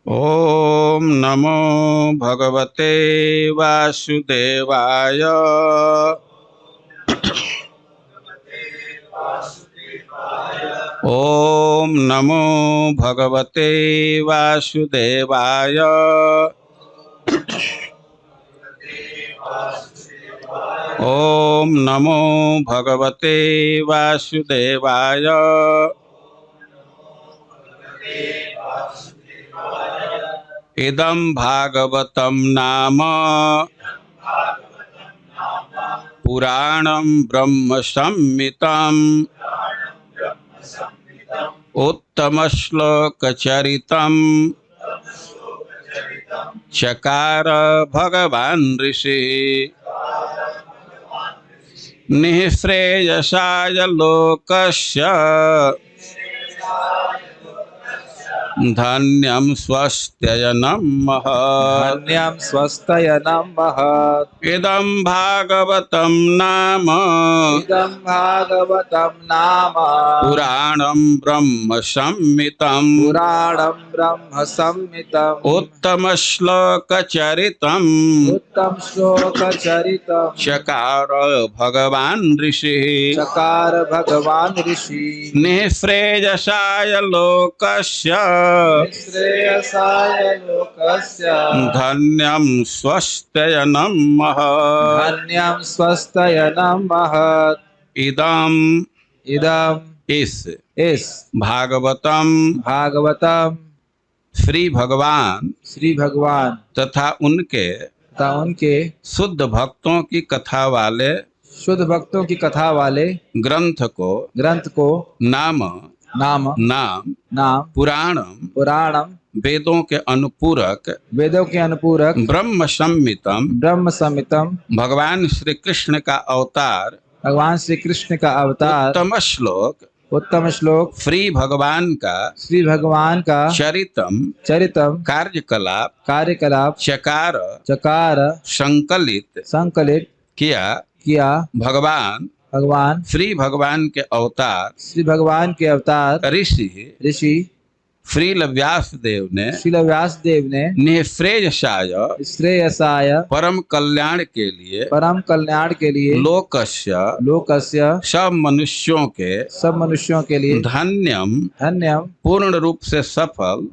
ओम नमो भगवते वासुदेवाय। ओम नमो भगवते वासुदेवाय। ओम नमो भगवते वासुदेवाय। इदं भागवतं नाम पुराणं ब्रह्म संहितं उत्तमश्लोकचरितं चकार भगवान् ऋषिः निःश्रेयसाय लोकस्य धन्यं स्वस्त्ययनं महत्। धन्यं स्वस्तयनं महत्। इदं भागवतं नाम पुराणं ब्रह्म संहितं उत्तमश्लोकचरितं चकार भगवान् ऋषिः निःश्रेयसाय लोकस्य धन्यं स्वस्त्ययनं महत्। इदं इस भागवतम श्री भगवान तथा उनके शुद्ध भक्तों की कथा वाले ग्रंथ को नाम पुराणम वेदों के अनुपूरक ब्रह्म संहितम भगवान श्री कृष्ण का अवतार उत्तम श्लोक श्री भगवान का चरितम कार्यकलाप चकार संकलित किया भगवान श्री भगवान के अवतार ऋषि श्रील व्यासदेव ने निःश्रेयसाय परम कल्याण के लिए लोकस्य सब मनुष्यों के लिए धन्यम पूर्ण रूप से सफल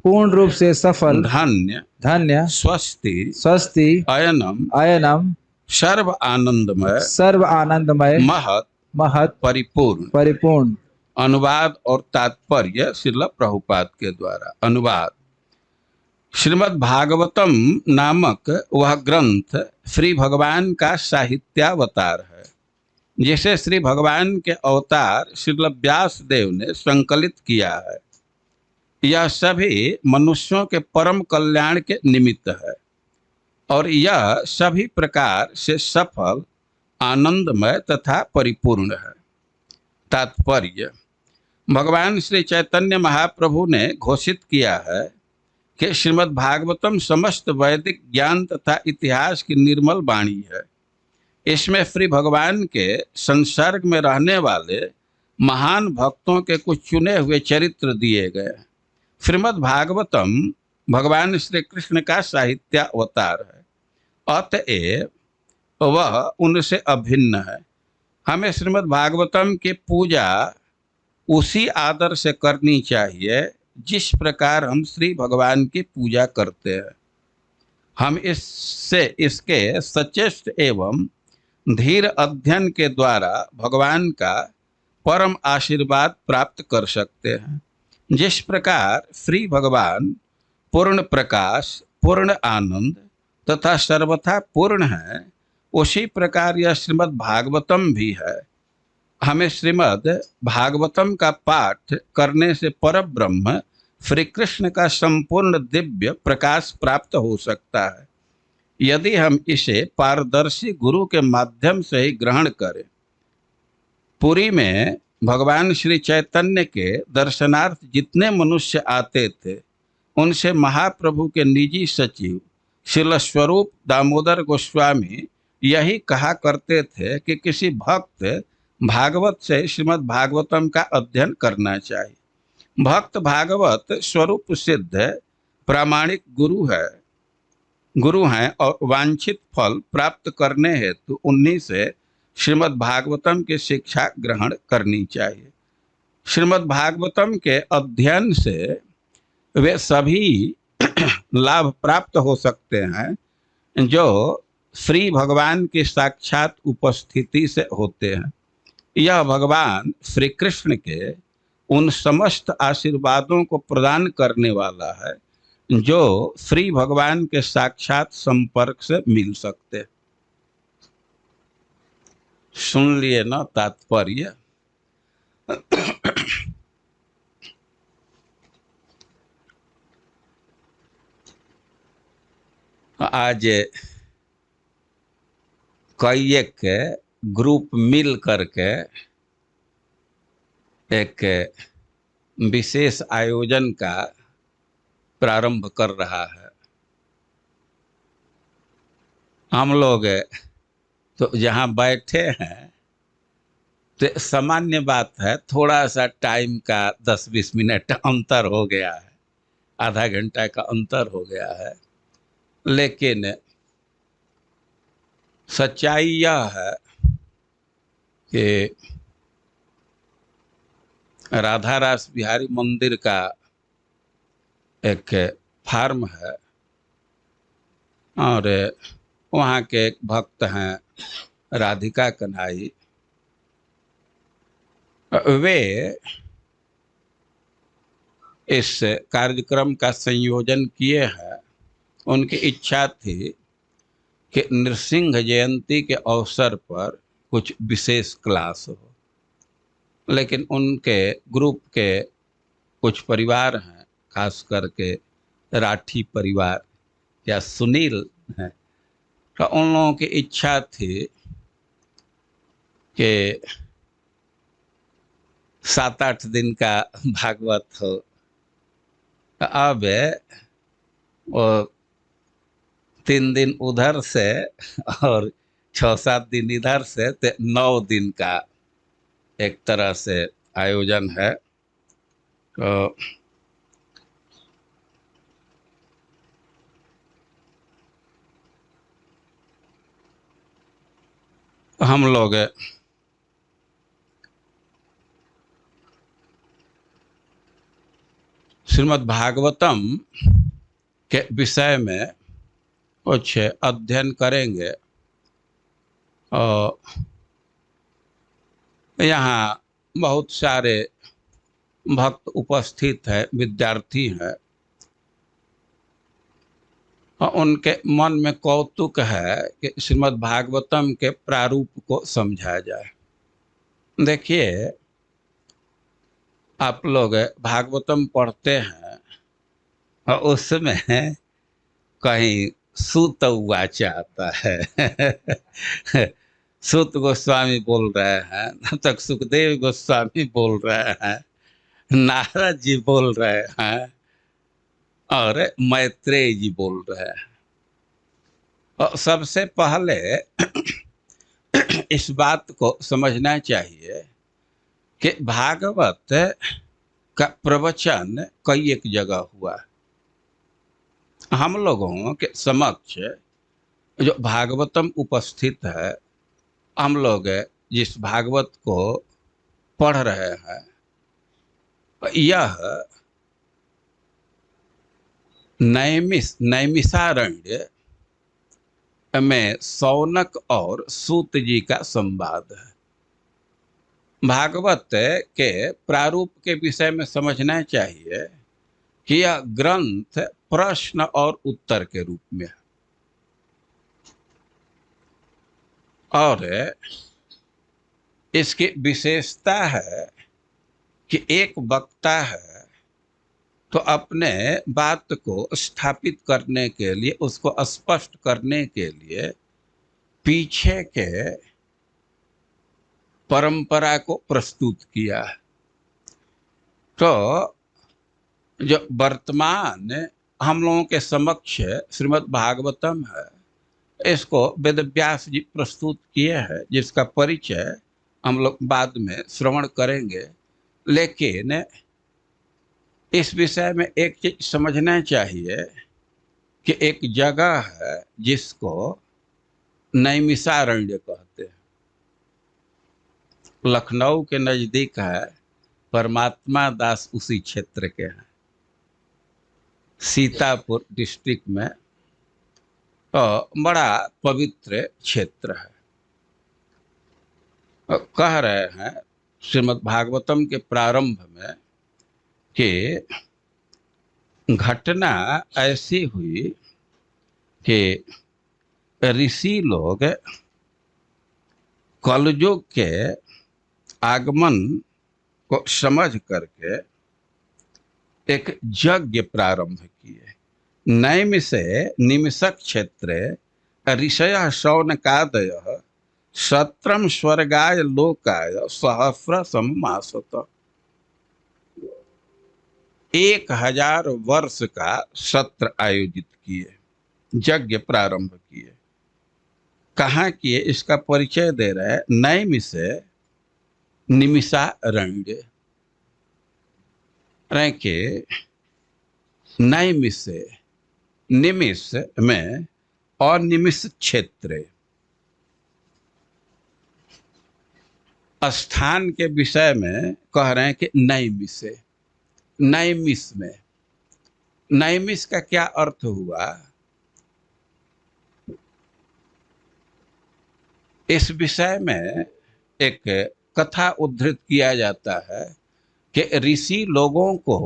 धन्य स्वस्ति अयनम सर्व आनंदमय महत परिपूर्ण। अनुवाद और तात्पर्य श्रील प्रभुपाद के द्वारा। अनुवाद। श्रीमद् भागवतम नामक वह ग्रंथ श्री भगवान का साहित्यावतार है, जिसे श्री भगवान के अवतार श्रील व्यासदेव ने संकलित किया है। यह सभी मनुष्यों के परम कल्याण के निमित्त है और यह सभी प्रकार से सफल, आनंदमय तथा परिपूर्ण है। तात्पर्य। भगवान श्री चैतन्य महाप्रभु ने घोषित किया है कि श्रीमद् भागवतम समस्त वैदिक ज्ञान तथा इतिहास की निर्मल वाणी है। इसमें श्री भगवान के संसर्ग में रहने वाले महान भक्तों के कुछ चुने हुए चरित्र दिए गए। श्रीमद् भागवतम भगवान श्री कृष्ण का साहित्यावतार है, अतएव वह उनसे अभिन्न है। हमें श्रीमद् भागवतम की पूजा उसी आदर से करनी चाहिए जिस प्रकार हम श्री भगवान की पूजा करते हैं। हम इसके सचेष्ट एवं धीर अध्ययन के द्वारा भगवान का परम आशीर्वाद प्राप्त कर सकते हैं। जिस प्रकार श्री भगवान पूर्ण प्रकाश, पूर्ण आनंद तथा सर्वथा पूर्ण है, उसी प्रकार यह श्रीमद् भागवतम भी है। हमें श्रीमद् भागवतम का पाठ करने से परब्रह्म श्री कृष्ण का संपूर्ण दिव्य प्रकाश प्राप्त हो सकता है, यदि हम इसे पारदर्शी गुरु के माध्यम से ही ग्रहण करें। पुरी में भगवान श्री चैतन्य के दर्शनार्थ जितने मनुष्य आते थे, उनसे महाप्रभु के निजी सचिव श्रील स्वरूप दामोदर गोस्वामी यही कहा करते थे कि किसी भक्त भागवत से श्रीमद् भागवतम का अध्ययन करना चाहिए। भक्त भागवत स्वरूप सिद्ध प्रामाणिक गुरु हैं और वांछित फल प्राप्त करने हेतु उन्हीं से श्रीमद् भागवतम की शिक्षा ग्रहण करनी चाहिए। श्रीमद् भागवतम के अध्ययन से वे सभी लाभ प्राप्त हो सकते हैं जो श्री भगवान की साक्षात उपस्थिति से होते हैं। यह भगवान श्री कृष्ण के उन समस्त आशीर्वादों को प्रदान करने वाला है जो श्री भगवान के साक्षात संपर्क से मिल सकते हैं। सुन लिए ना तात्पर्य। आज कई एक ग्रुप मिल करके एक विशेष आयोजन का प्रारंभ कर रहा है। हम लोग तो जहाँ बैठे हैं तो सामान्य बात है, थोड़ा सा टाइम का 10-20 मिनट अंतर हो गया है, आधा घंटा का अंतर हो गया है, लेकिन सच्चाई यह है कि राधा रास बिहारी मंदिर का एक फार्म है और वहाँ के एक भक्त हैं राधिका कन्हाई। वे इस कार्यक्रम का संयोजन किए हैं। उनकी इच्छा थी कि नृसिंह जयंती के अवसर पर कुछ विशेष क्लास हो, लेकिन उनके ग्रुप के कुछ परिवार हैं, खास करके राठी परिवार या सुनील हैं, तो उन लोगों की इच्छा थी कि 7-8 दिन का भागवत हो। अब वो 3 दिन उधर से और 6-7 दिन इधर से, तो 9 दिन का एक तरह से आयोजन है। तो हम लोग श्रीमद् भागवतम के विषय में कुछ अध्ययन करेंगे और यहाँ बहुत सारे भक्त उपस्थित हैं, विद्यार्थी हैं, और उनके मन में कौतुक है कि श्रीमद् भागवतम के प्रारूप को समझा जाए। देखिए, आप लोग भागवतम पढ़ते हैं और उसमें कहीं सूत उवाच आता है सूत गोस्वामी बोल रहे हैं, न तक सुखदेव गोस्वामी बोल रहे हैं, नारद जी बोल रहे हैं और मैत्रेय जी बोल रहे हैं। और सबसे पहले इस बात को समझना चाहिए कि भागवत का प्रवचन कई एक जगह हुआ। हम लोगों के समक्ष जो भागवतम उपस्थित है, हम लोग जिस भागवत को पढ़ रहे हैं, यह नैमिषारण्य में शौनक और सूत जी का संवाद है। भागवत के प्रारूप के विषय में समझना चाहिए कि यह ग्रंथ प्रश्न और उत्तर के रूप में है और इसकी विशेषता है कि एक वक्ता है तो अपने बात को स्थापित करने के लिए, उसको स्पष्ट करने के लिए पीछे के परंपरा को प्रस्तुत किया है। तो जो वर्तमान हम लोगों के समक्ष श्रीमद् भागवतम है, इसको वेदव्यास जी प्रस्तुत किए हैं, जिसका परिचय हम लोग बाद में श्रवण करेंगे। लेकिन इस विषय में एक चीज समझना चाहिए कि एक जगह है जिसको नैमिषारण्य कहते हैं, लखनऊ के नजदीक है। परमात्मा दास उसी क्षेत्र के हैं, सीतापुर डिस्ट्रिक्ट में। बड़ा पवित्र क्षेत्र है। कह रहे हैं श्रीमद् भागवतम के प्रारंभ में कि घटना ऐसी हुई कि ऋषि लोग कलयुग के आगमन को समझ करके एक यज्ञ प्रारंभ किए। नैमिषे निमिषक क्षेत्रे ऋषयः शौनकादयः सत्रम स्वर्गाय लोकाय सहस्र समासत। 1000 वर्ष का सत्र आयोजित किए, यज्ञ प्रारंभ किए। कहाँ किए इसका परिचय दे रहे हैं। नैमिषे निमिषारण्य के नैमिषे, निमिष में और निमिष क्षेत्र स्थान के विषय में कह रहे हैं कि नैमिषे, नैमिष में। नैमिष का क्या अर्थ हुआ? इस विषय में एक कथा उद्धृत किया जाता है कि ऋषि लोगों को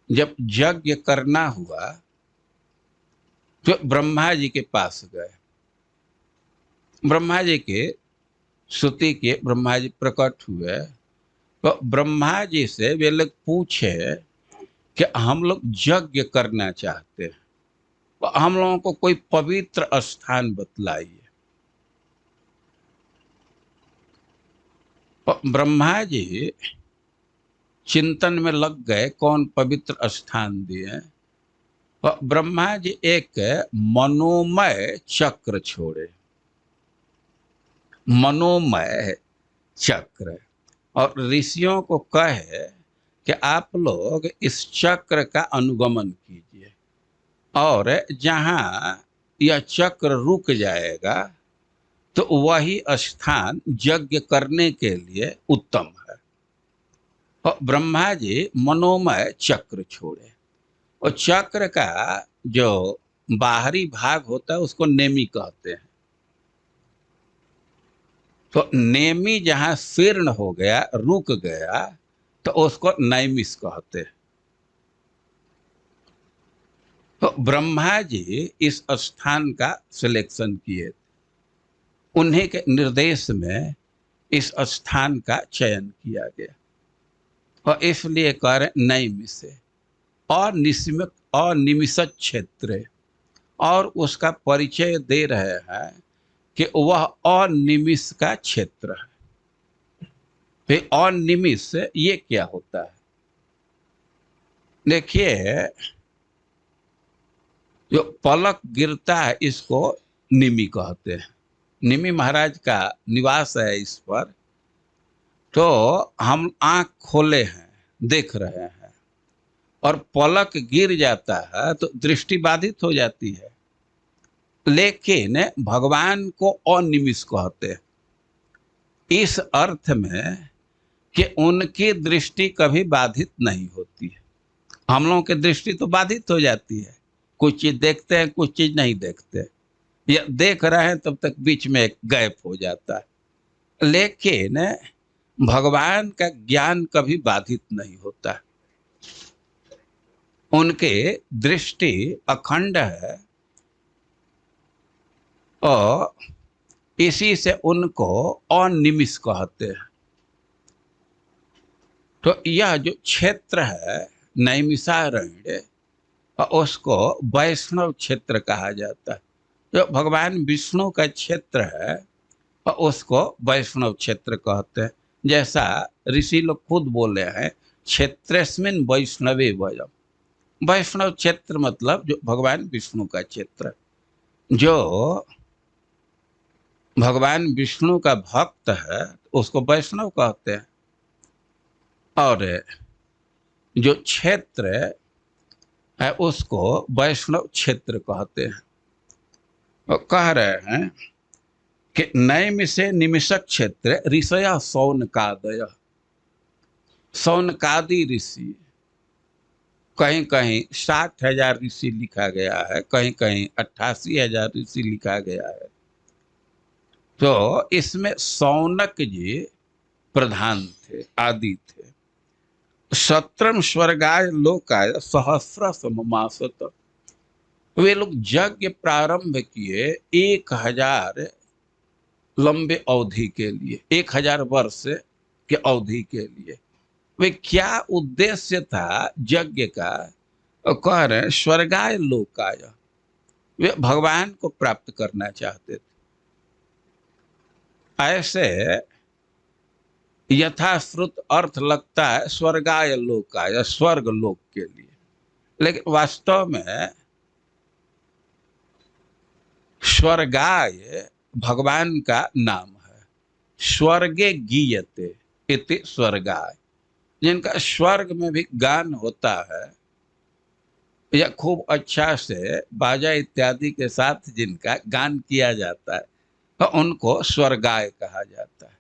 जब यज्ञ करना हुआ तो ब्रह्मा जी के पास गए। ब्रह्मा जी के श्रुति के ब्रह्मा जी प्रकट हुए तो ब्रह्मा जी से वे लोग पूछे कि हम लोग यज्ञ करना चाहते हैं, तो हम लोगों को कोई पवित्र स्थान बतलाइए। ब्रह्मा जी चिंतन में लग गए कौन पवित्र स्थान दिए। ब्रह्मा जी एक मनोमय चक्र छोड़े, मनोमय चक्र, और ऋषियों को कहे कि आप लोग इस चक्र का अनुगमन कीजिए और जहां यह चक्र रुक जाएगा तो वही स्थान यज्ञ करने के लिए उत्तम है। और ब्रह्मा जी मनोमय चक्र छोड़े, और चक्र का जो बाहरी भाग होता है उसको नेमि कहते हैं। तो नेमि जहां शीर्ण हो गया, रुक गया, तो उसको नैमिष कहते हैं। तो ब्रह्मा जी इस स्थान का सिलेक्शन किए, उन्हीं के निर्देश में इस स्थान का चयन किया गया, और इसलिए कह रहे नैमिष और निमिषक क्षेत्र, और उसका परिचय दे रहे हैं कि वह अनिमिष का क्षेत्र है। फिर अनिमिष ये क्या होता है? देखिए, जो पलक गिरता है इसको निमि कहते हैं। निमि महाराज का निवास है इस पर। तो हम आंख खोले हैं, देख रहे हैं, और पलक गिर जाता है तो दृष्टि बाधित हो जाती है। लेकिन भगवान को अनिमिष कहते हैं इस अर्थ में कि उनकी दृष्टि कभी बाधित नहीं होती है। हम लोगों की दृष्टि तो बाधित हो जाती है, कुछ चीज देखते हैं, कुछ चीज नहीं देखते, या देख रहे हैं तब तक बीच में एक गैप हो जाता है। लेकिन भगवान का ज्ञान कभी बाधित नहीं होता, उनके दृष्टि अखंड है, और इसी से उनको अनिमिष कहते हैं। तो यह जो क्षेत्र है नैमिषारण्य, उसको वैष्णव क्षेत्र कहा जाता है। जो भगवान विष्णु का क्षेत्र है उसको वैष्णव क्षेत्र कहते हैं। जैसा ऋषि लोग खुद बोले हैं, क्षेत्रस्मिन् वैष्णवे वयम्। वैष्णव क्षेत्र मतलब जो भगवान विष्णु का क्षेत्र, जो भगवान विष्णु का भक्त है उसको वैष्णव कहते हैं। और जो क्षेत्र है उसको वैष्णव क्षेत्र कहते हैं। और कह रहे हैं कि नैमिषे निमिषक क्षेत्र ऋषया सौनकादय, सौनकादि ऋषि, कहीं कहीं 60,000 ऋषि लिखा गया है, कहीं कहीं 88,000 ऋषि लिखा गया है। तो इसमें सौनक जी प्रधान थे, आदि थे। सत्रम स्वर्गाय लोकाय सहस्र सममासत, वे लोग यज्ञ प्रारंभ किए 1,000 लंबे अवधि के लिए, 1,000 वर्ष के अवधि के लिए। वे क्या उद्देश्य था यज्ञ का? कह रहे स्वर्गाय लोकाय, वे भगवान को प्राप्त करना चाहते थे। ऐसे यथाश्रुत अर्थ लगता है स्वर्गाय लोकाय, स्वर्ग लोक के लिए, लेकिन वास्तव में स्वर्गाय भगवान का नाम है। स्वर्गे गीयते इति स्वर्गाय, जिनका स्वर्ग में भी गान होता है या खूब अच्छा से बाजा इत्यादि के साथ जिनका गान किया जाता है, तो उनको स्वर्गाय कहा जाता है।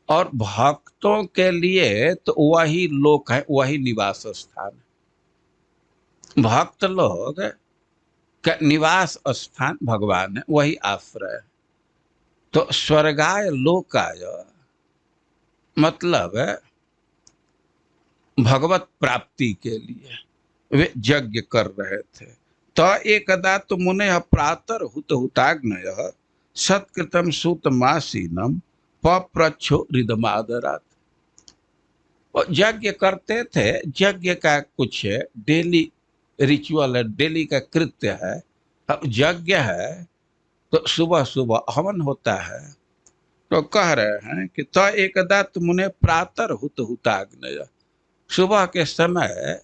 और भक्तों के लिए तो वही लोक है, वही निवास स्थान है। भक्त लोग का निवास स्थान भगवान है, वही आश्रय है। तो स्वर्गाय लोकाय मतलब भगवत प्राप्ति के लिए वे यज्ञ कर रहे थे। तो एकदा तो मुने प्रातर हुत हुताग्नय सत्कृतम सूतमासीनम पप्रच्छो हृदमादरात। और यज्ञ करते थे, यज्ञ का कुछ डेली रिचुअल है, डेली का कृत्य है। अब यज्ञ है तो सुबह सुबह हवन होता है। तो कह रहे हैं कि तो एकदा मुने प्रातर हुत हुताग्नय, सुबह के समय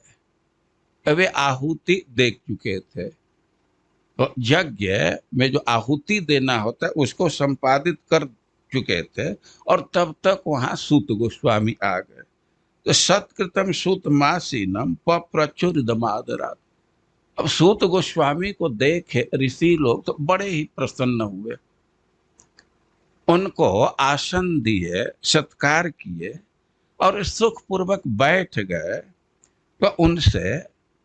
वे आहुति दे चुके थे। तो यज्ञ में जो आहुति देना होता है उसको संपादित कर चुके थे, और तब तक वहां सूत गोस्वामी आ गए। तो सत्कृतम सूत मासीनम पप्रचुरदमादरात। अब सूत गोस्वामी को देखे ऋषि लोग तो बड़े ही प्रसन्न हुए, उनको आसन दिए, सत्कार किए और सुखपूर्वक बैठ गए। तो उनसे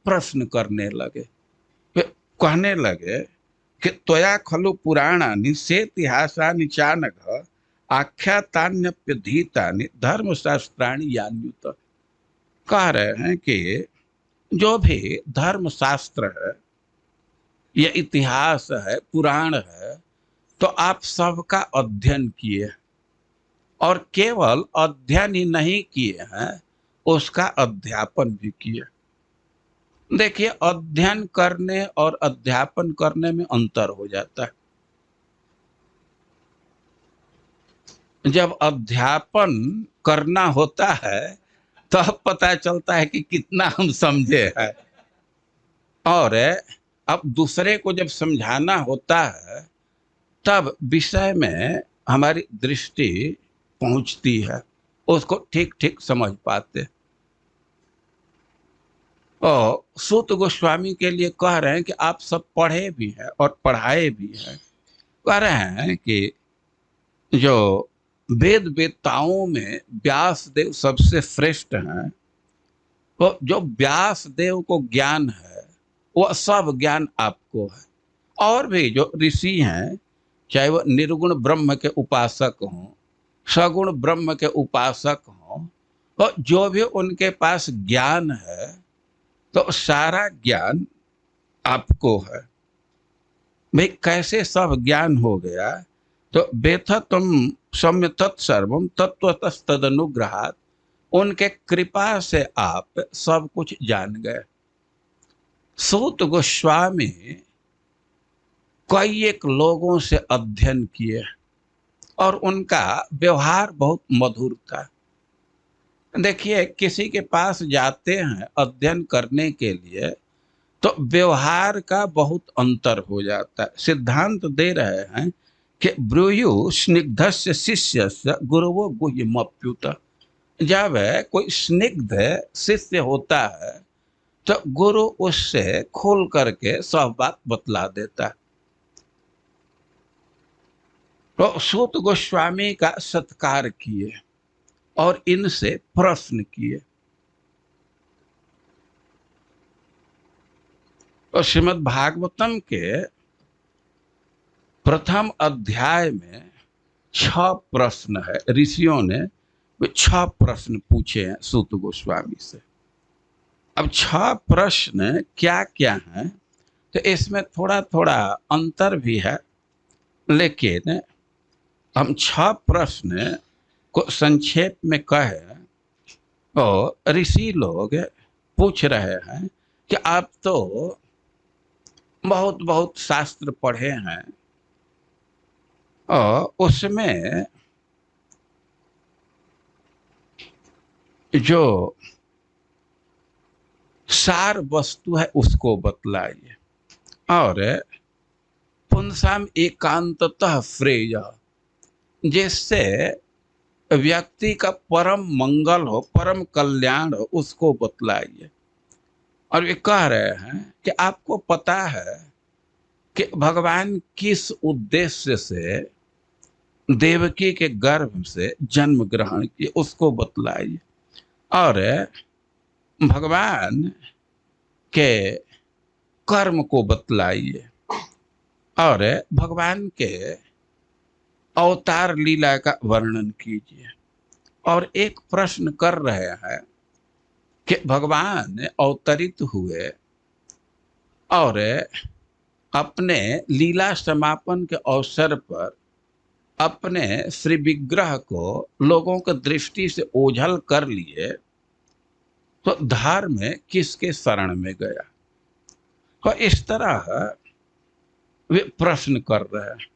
प्रश्न करने लगे, कहने लगे कि त्वया खलु पुराणानि सेतिहासानि चानघ आख्यातान्यप्यधीतानि धर्मशास्त्राणि यान्युत। कह रहे हैं कि जो भी धर्म शास्त्र है या इतिहास है, पुराण है, तो आप सबका अध्ययन किए, और केवल अध्ययन ही नहीं किए हैं, उसका अध्यापन भी किए। देखिए, अध्ययन करने और अध्यापन करने में अंतर हो जाता है। जब अध्यापन करना होता है तब तो पता चलता है कि कितना हम समझे हैं, और अब दूसरे को जब समझाना होता है तब विषय में हमारी दृष्टि पहुंचती है, उसको ठीक ठीक समझ पाते। और सूत गोस्वामी के लिए कह रहे हैं कि आप सब पढ़े भी हैं और पढ़ाए भी हैं। कह रहे हैं कि जो वेद वेत्ताओं में व्यास देव सबसे श्रेष्ठ हैं, तो जो व्यास देव को ज्ञान है वह सब ज्ञान आपको है। और भी जो ऋषि हैं, चाहे वो निर्गुण ब्रह्म के उपासक हों, सगुण ब्रह्म के उपासक हों, तो जो भी उनके पास ज्ञान है तो सारा ज्ञान आपको है। भाई कैसे सब ज्ञान हो गया? तो बेथ तुम सौम्य तत्सर्वम तत्वतस्तदनुग्रहात्, उनके कृपा से आप सब कुछ जान गए। सूत गोस्वामी कई एक लोगों से अध्ययन किए और उनका व्यवहार बहुत मधुर था। देखिए, किसी के पास जाते हैं अध्ययन करने के लिए तो व्यवहार का बहुत अंतर हो जाता है। सिद्धांत दे रहे हैं कि ब्रूयु स्निग्धस्य शिष्यस्य गुरुवो गुह्यमप्युत। जब कोई स्निग्ध शिष्य होता है तो गुरु उससे खोल करके सब बात बतला देता है। तो सूत गोस्वामी का सत्कार किए और इनसे प्रश्न किए। और श्रीमद् भागवतम के प्रथम अध्याय में 6 प्रश्न है। ऋषियों ने वे 6 प्रश्न पूछे हैं सूत गोस्वामी से। अब 6 प्रश्न क्या क्या हैं, तो इसमें थोड़ा थोड़ा अंतर भी है, लेकिन हम 6 प्रश्न को संक्षेप में कहें तो ऋषि लोग पूछ रहे हैं कि आप तो बहुत बहुत शास्त्र पढ़े हैं और उसमें जो सार वस्तु है उसको बतलाइए। और पुंसाम एकांततः श्रेय, जिससे व्यक्ति का परम मंगल हो, परम कल्याण हो, उसको बतलाइए। और वे कह रहे हैं कि आपको पता है कि भगवान किस उद्देश्य से देवकी के गर्भ से जन्म ग्रहण किए, उसको बतलाइए। और भगवान के कर्म को बतलाइए और भगवान के अवतार लीला का वर्णन कीजिए। और एक प्रश्न कर रहे हैं कि भगवान अवतरित हुए और अपने लीला समापन के अवसर पर अपने श्री विग्रह को लोगों की दृष्टि से ओझल कर लिए, तो धर्म किसके शरण में गया। तो इस तरह वे प्रश्न कर रहे हैं।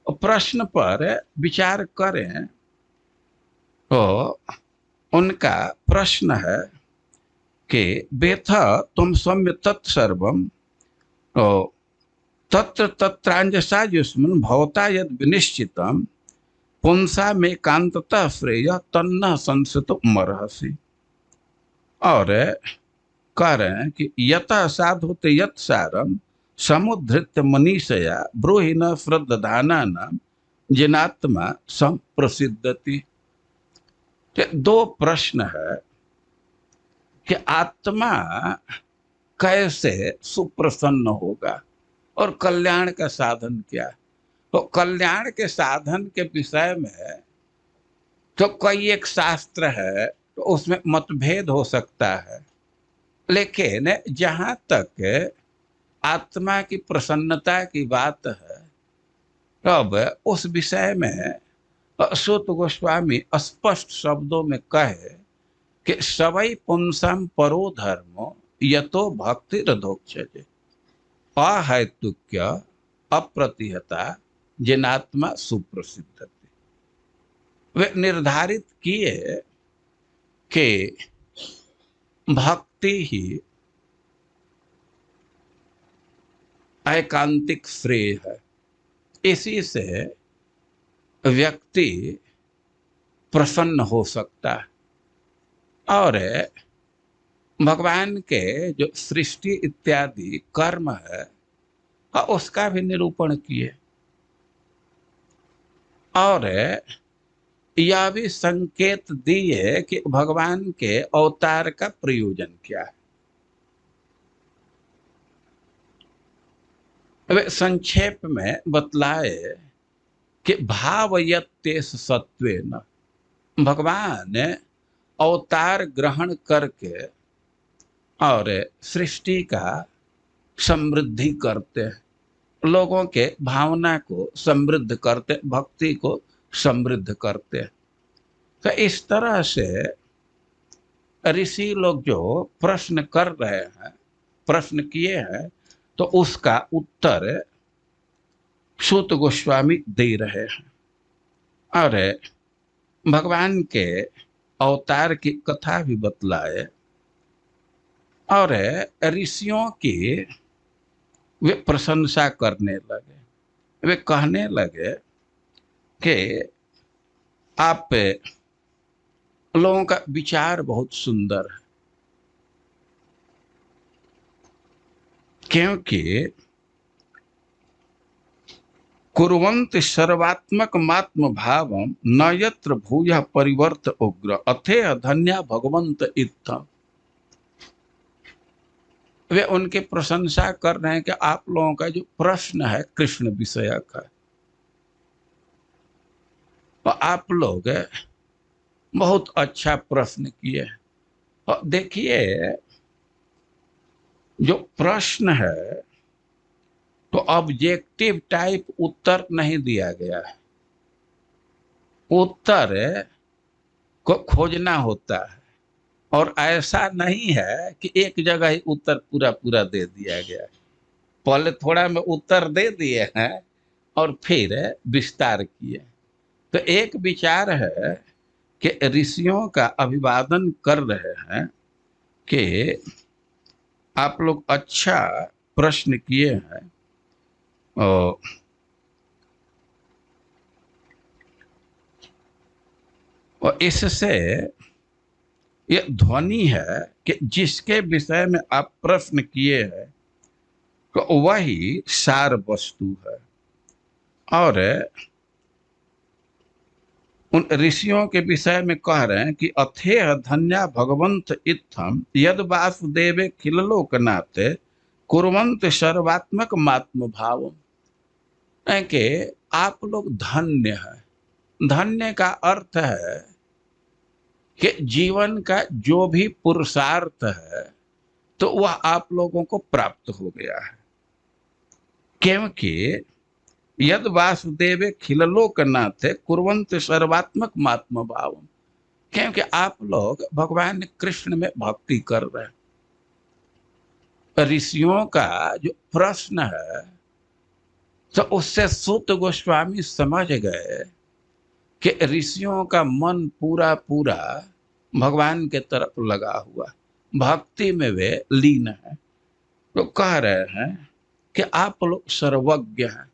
और प्रश्न पर विचार करें तो उनका प्रश्न है कि बेथ तुम सौम्य तत्सर्वम तत्र तत्रांजसा युष्मन् भवता यद विनिश्चितम पुंसा में कांततः श्रेय तन्न संसत मरहसि। और कह रहे हैं कि यत साधुते यत सारम समुद्धृत मनीषया ब्रूहि न श्रद्धाना नाम जिनात्मा संप्रसिद्धति। 2 प्रश्न है कि आत्मा कैसे सुप्रसन्न होगा और कल्याण का साधन क्या है। तो कल्याण के साधन के विषय में तो कोई एक शास्त्र है, तो उसमें मतभेद हो सकता है, लेकिन जहाँ तक आत्मा की प्रसन्नता की बात है, तब उस विषय में सूत गोस्वामी स्पष्ट शब्दों में कहे कि सवै पुंसम परो धर्मो यतो भक्ति रधोक्षजे अहैतुक्य अप्रतिहता जिनात्मा सुप्रसिद्धति। वे निर्धारित किए कि भक्ति ही एकांतिक श्रेय है, इसी से व्यक्ति प्रसन्न हो सकता है। और भगवान के जो सृष्टि इत्यादि कर्म है उसका भी निरूपण किए। और यह भी संकेत दिए कि भगवान के अवतार का प्रयोजन क्या है। वे संक्षेप में बतलाए कि भावयत्येष सत्वेन, भगवान अवतार ग्रहण करके और सृष्टि का समृद्धि करते हैं, लोगों के भावना को समृद्ध करते, भक्ति को समृद्ध करते हैं। तो इस तरह से ऋषि लोग जो प्रश्न कर रहे हैं, प्रश्न किए हैं, तो उसका उत्तर सूत गोस्वामी दे रहे हैं। और भगवान के अवतार की कथा भी बतलाए और ऋषियों की वे प्रशंसा करने लगे। वे कहने लगे कि आप लोगों का विचार बहुत सुंदर है, क्योंकि कुर्वन्त सर्वात्मक मात्म भावम न यत्र भूयः परिवर्त उग्र अथेह धन्या भगवंत इत्थम। वे उनकी प्रशंसा कर रहे हैं कि आप लोगों का जो प्रश्न है कृष्ण विषयक है, और आप लोग बहुत अच्छा प्रश्न किए। और देखिए, जो प्रश्न है तो ऑब्जेक्टिव टाइप उत्तर नहीं दिया गया है, उत्तर को खोजना होता है। और ऐसा नहीं है कि एक जगह ही उत्तर पूरा पूरा दे दिया गया है, पहले थोड़ा में उत्तर दे दिए हैं और फिर विस्तार किए। तो एक विचार है कि ऋषियों का अभिवादन कर रहे हैं कि आप लोग अच्छा प्रश्न किए हैं, और इससे ये ध्वनि है कि जिसके विषय में आप प्रश्न किए हैं तो वही सार वस्तु है। और उन ऋषियों के विषय में कह रहे हैं कि अथेह धन्या भगवंत इत्थम यद वासुदेवे खिललोकनाथे कुर्वन्त सर्वात्मक मात्म भाव। कि आप लोग धन्य है। धन्य का अर्थ है कि जीवन का जो भी पुरुषार्थ है तो वह आप लोगों को प्राप्त हो गया है, क्योंकि यद वासुदेवे खिललोकनाथे कुर्वन्त सर्वात्मक मात्म भाव। क्योंकि आप लोग भगवान कृष्ण में भक्ति कर रहे हैं। ऋषियों का जो प्रश्न है तो उससे सूत गोस्वामी समझ गए कि ऋषियों का मन पूरा पूरा भगवान के तरफ लगा हुआ, भक्ति में वे लीन है। तो कह रहे हैं कि आप लोग सर्वज्ञ हैं,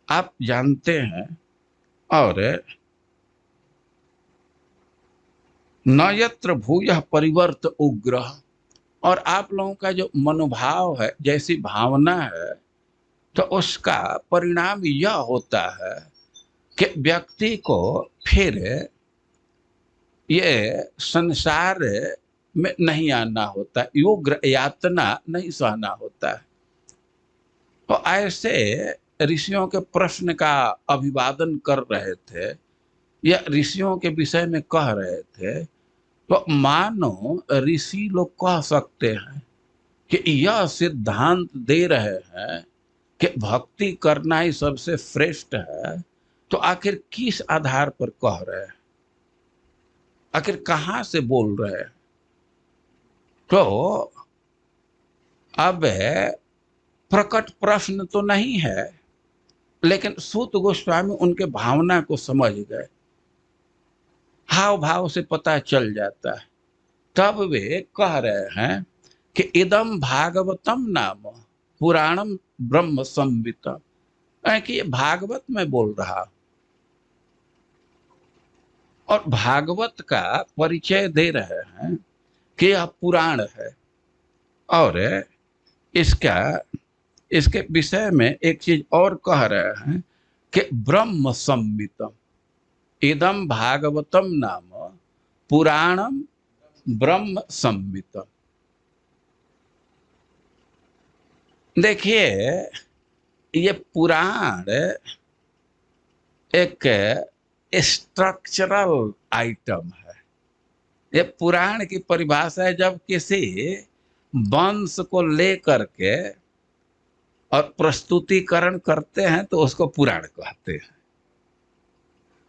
आप जानते हैं, और न यत्र भूयः परिवर्त उग्र। और आप लोगों का जो मनोभाव है, जैसी भावना है, तो उसका परिणाम यह होता है कि व्यक्ति को फिर ये संसार में नहीं आना होता, उग्र यातना नहीं सहना होता है। तो ऐसे ऋषियों के प्रश्न का अभिवादन कर रहे थे या ऋषियों के विषय में कह रहे थे, तो मानो ऋषि लोग कह सकते हैं कि यह सिद्धांत दे रहे हैं कि भक्ति करना ही सबसे श्रेष्ठ है, तो आखिर किस आधार पर कह रहे हैं, आखिर कहां से बोल रहे हैं। तो अब प्रकट प्रश्न तो नहीं है, लेकिन सूत गोस्वामी उनके भावना को समझ गए, हाव भाव से पता चल जाता है। तब वे कह रहे हैं कि इदम भागवतम नाम पुराणम ब्रह्म संवितम, कि ये भागवत में बोल रहा, और भागवत का परिचय दे रहे हैं कि यह पुराण है। और इसके विषय में एक चीज और कह रहे हैं कि ब्रह्म संवितम, इदम भागवतम नाम पुराणम ब्रह्म संवितम। देखिए, ये पुराण एक स्ट्रक्चरल आइटम है। ये पुराण की परिभाषा है जब किसी वंश को लेकर के और प्रस्तुतिकरण करते हैं तो उसको पुराण कहते हैं।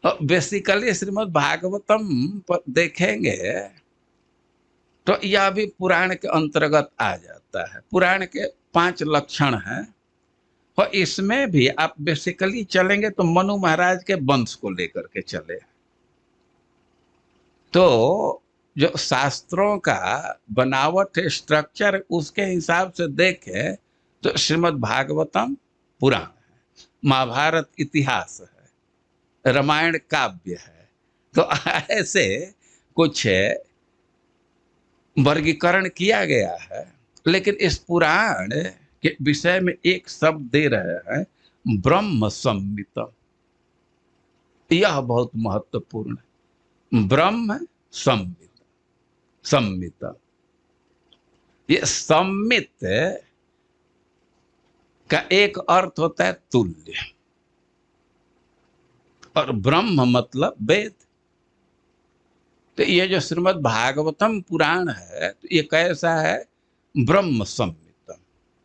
और बेसिकली श्रीमद् भागवतम पर देखेंगे तो यह भी पुराण के अंतर्गत आ जाता है। पुराण के 5 लक्षण हैं, और इसमें भी आप बेसिकली चलेंगे तो मनु महाराज के वंश को लेकर के चले। तो जो शास्त्रों का बनावट है, स्ट्रक्चर, उसके हिसाब से देखें तो श्रीमद् भागवतम पुराण है, महाभारत इतिहास है, रामायण काव्य है। तो ऐसे कुछ वर्गीकरण किया गया है, लेकिन इस पुराण के विषय में एक शब्द दे रहे हैं, ब्रह्म संहिता। यह बहुत महत्वपूर्ण है, ब्रह्म संहिता। संहिता, ये संमित का एक अर्थ होता है तुल्य, और ब्रह्म मतलब वेद। तो ये जो श्रीमद् भागवतम पुराण है, तो ये कैसा है? ब्रह्म संहिता,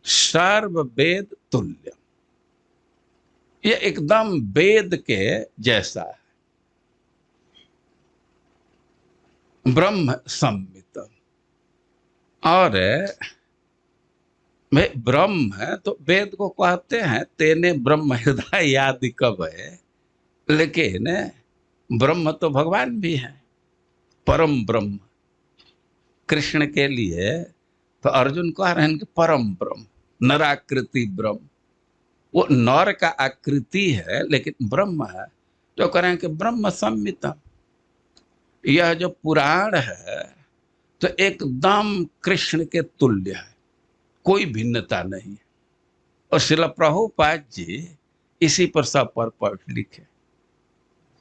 सर्व वेद तुल्य। ये एकदम वेद के जैसा है, ब्रह्म संहिता। और भाई ब्रह्म है तो वेद को कहते हैं तेने ब्रह्म हृदय आदि कब है, लेकिन ब्रह्म तो भगवान भी है, परम ब्रह्म। कृष्ण के लिए तो अर्जुन कह रहे हैं कि परम ब्रह्म, नराकृति ब्रह्म। वो नर का आकृति है लेकिन ब्रह्म है, तो कह रहे हैं कि ब्रह्म संहिता। यह जो पुराण है तो एकदम कृष्ण के तुल्य है, कोई भिन्नता नहीं है। और श्रील प्रभुपाद जी इसी पर सब पर पढ़ लिखे,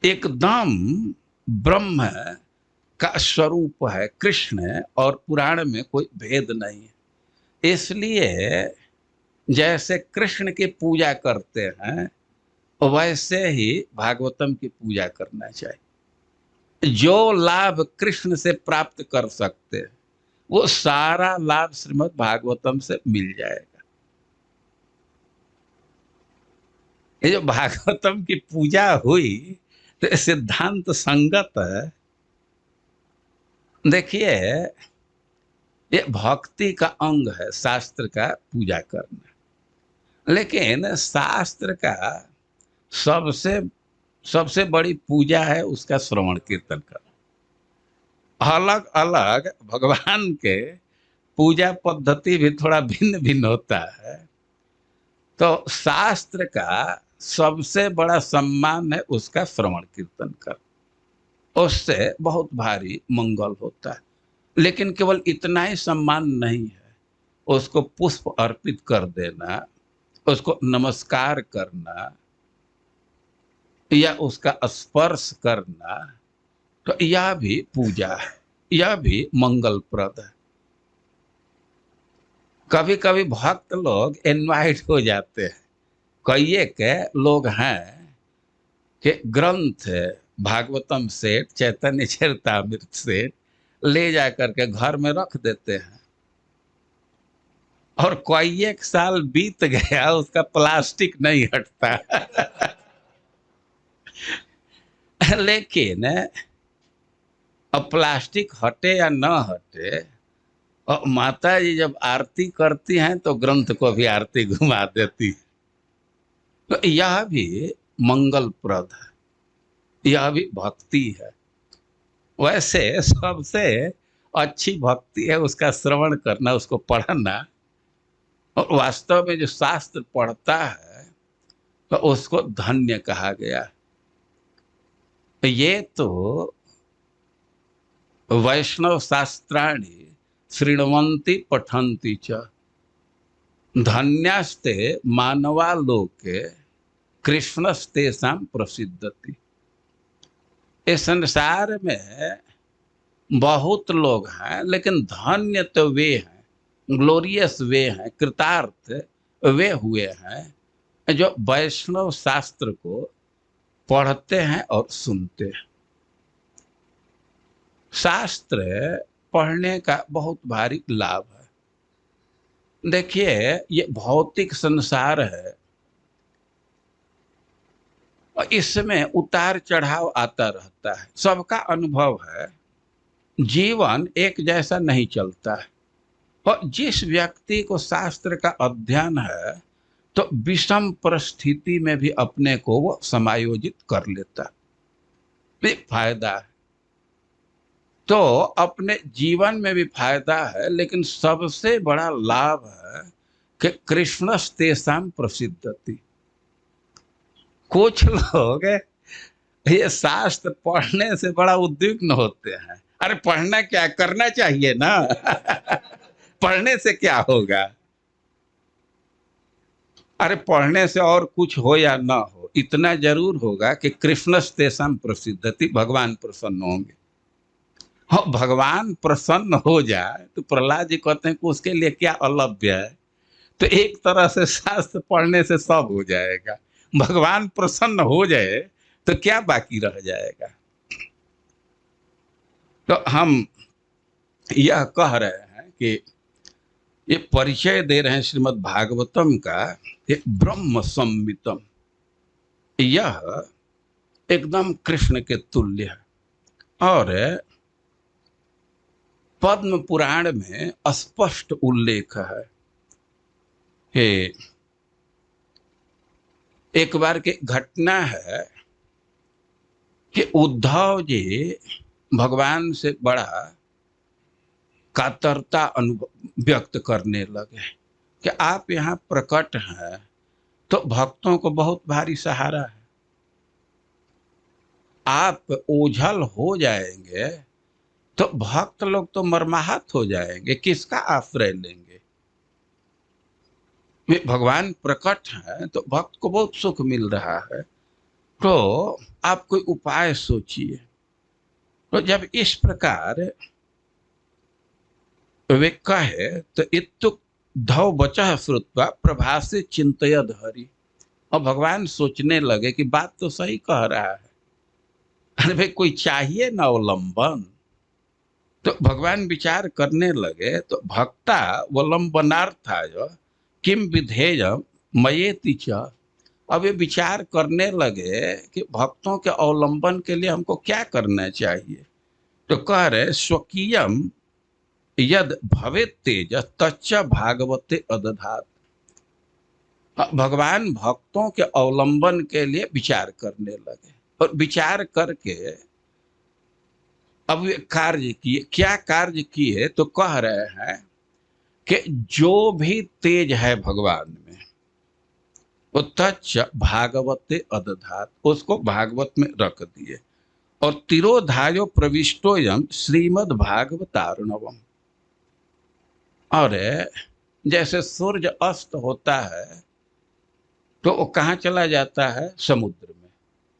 एकदम ब्रह्म का स्वरूप है कृष्ण, और पुराण में कोई भेद नहीं है। इसलिए जैसे कृष्ण की पूजा करते हैं वैसे ही भागवतम की पूजा करना चाहिए। जो लाभ कृष्ण से प्राप्त कर सकते हैं वो सारा लाभ श्रीमद् भागवतम से मिल जाएगा। ये जो भागवतम की पूजा हुई तो सिद्धांत संगत है। देखिए, ये भक्ति का अंग है शास्त्र का पूजा करना, लेकिन शास्त्र का सबसे बड़ी पूजा है उसका श्रवण कीर्तन करना। अलग अलग भगवान के पूजा पद्धति भी थोड़ा भिन्न भिन्न होता है, तो शास्त्र का सबसे बड़ा सम्मान है उसका श्रवण कीर्तन करना, उससे बहुत भारी मंगल होता है। लेकिन केवल इतना ही सम्मान नहीं है, उसको पुष्प अर्पित कर देना, उसको नमस्कार करना या उसका स्पर्श करना, तो यह भी पूजा है, यह भी मंगलप्रद है। कभी कभी भक्त लोग इनवाइट हो जाते हैं, कई के लोग हैं कि ग्रंथ भागवतम सेठ, चैतन्य चरितामृत सेठ ले जा करके घर में रख देते हैं, और कई एक साल बीत गया उसका प्लास्टिक नहीं हटता। लेकिन अब प्लास्टिक हटे या न हटे, और माता जी जब आरती करती हैं तो ग्रंथ को भी आरती घुमा देती है, तो यह भी मंगलप्रद है, यह भी भक्ति है। वैसे सबसे अच्छी भक्ति है उसका श्रवण करना, उसको पढ़ना, और वास्तव में जो शास्त्र पढ़ता है तो उसको धन्य कहा गया। ये तो वैष्णव शास्त्राणि शृण्वन्ति पठन्ति च धन्यास्ते मानवा लोके कृष्णस्तेषां प्रसिद्धति। इस संसार में बहुत लोग हैं, लेकिन धन्य तो वे हैं, ग्लोरियस वे हैं, कृतार्थ वे हुए हैं जो वैष्णव शास्त्र को पढ़ते हैं और सुनते हैं। शास्त्र पढ़ने का बहुत भारी लाभ है। देखिए, ये भौतिक संसार है और इसमें उतार चढ़ाव आता रहता है, सबका अनुभव है, जीवन एक जैसा नहीं चलता है। और जिस व्यक्ति को शास्त्र का अध्ययन है तो विषम परिस्थिति में भी अपने को वो समायोजित कर लेता है, ये फायदा है। तो अपने जीवन में भी फायदा है, लेकिन सबसे बड़ा लाभ है कि कृष्णस्तेषां प्रसिद्धति। कुछ लोग ये शास्त्र पढ़ने से बड़ा उद्विग्न होते हैं, अरे पढ़ना क्या, करना चाहिए ना। पढ़ने से क्या होगा? अरे पढ़ने से और कुछ हो या ना हो, इतना जरूर होगा कि कृष्णस्तेषां प्रसिद्धति, भगवान प्रसन्न होंगे। हाँ, भगवान प्रसन्न हो जाए तो प्रहलाद जी कहते हैं कि उसके लिए क्या अलभ्य है। तो एक तरह से शास्त्र पढ़ने से सब हो जाएगा। भगवान प्रसन्न हो जाए तो क्या बाकी रह जाएगा। तो हम यह कह रहे हैं कि ये परिचय दे रहे हैं श्रीमद् भागवतम का, ये ब्रह्म संहितम, यह एकदम कृष्ण के तुल्य है। और पद्म पुराण में स्पष्ट उल्लेख है कि एक बार की घटना है कि उद्धव जी भगवान से बड़ा कातरता व्यक्त करने लगे कि आप यहाँ प्रकट हैं तो भक्तों को बहुत भारी सहारा है, आप ओझल हो जाएंगे तो भक्त लोग तो मर्माहत हो जाएंगे, किसका आश्रय लेंगे। भगवान प्रकट है तो भक्त को बहुत सुख मिल रहा है, तो आप कोई उपाय सोचिए। तो जब इस प्रकार वे कहे तो इत्युक् धव बचः श्रुत्वा प्रभासे चिंतयद हरि। और भगवान सोचने लगे कि बात तो सही कह रहा है, अरे भाई कोई चाहिए ना अवलंबन। तो भगवान विचार करने लगे तो भक्ता वलंबनार्थाय किम विधेय मयेति च। अब ये विचार करने लगे कि भक्तों के अवलंबन के लिए हमको क्या करना चाहिए। तो कह रहे स्वकीयम यद भवेत् तेज तच्च भागवते अदधात। भगवान भक्तों के अवलंबन के लिए विचार करने लगे और विचार करके अब वे कार्य किए। क्या कार्य किए तो कह रहे हैं कि जो भी तेज है भगवान में वो तच्च भागवते अदधात, उसको भागवत में रख दिए। और तिरोधायो प्रविष्टोयम श्रीमद् भागवतार्णवम। और जैसे सूर्य अस्त होता है तो वो कहाँ चला जाता है, समुद्र में।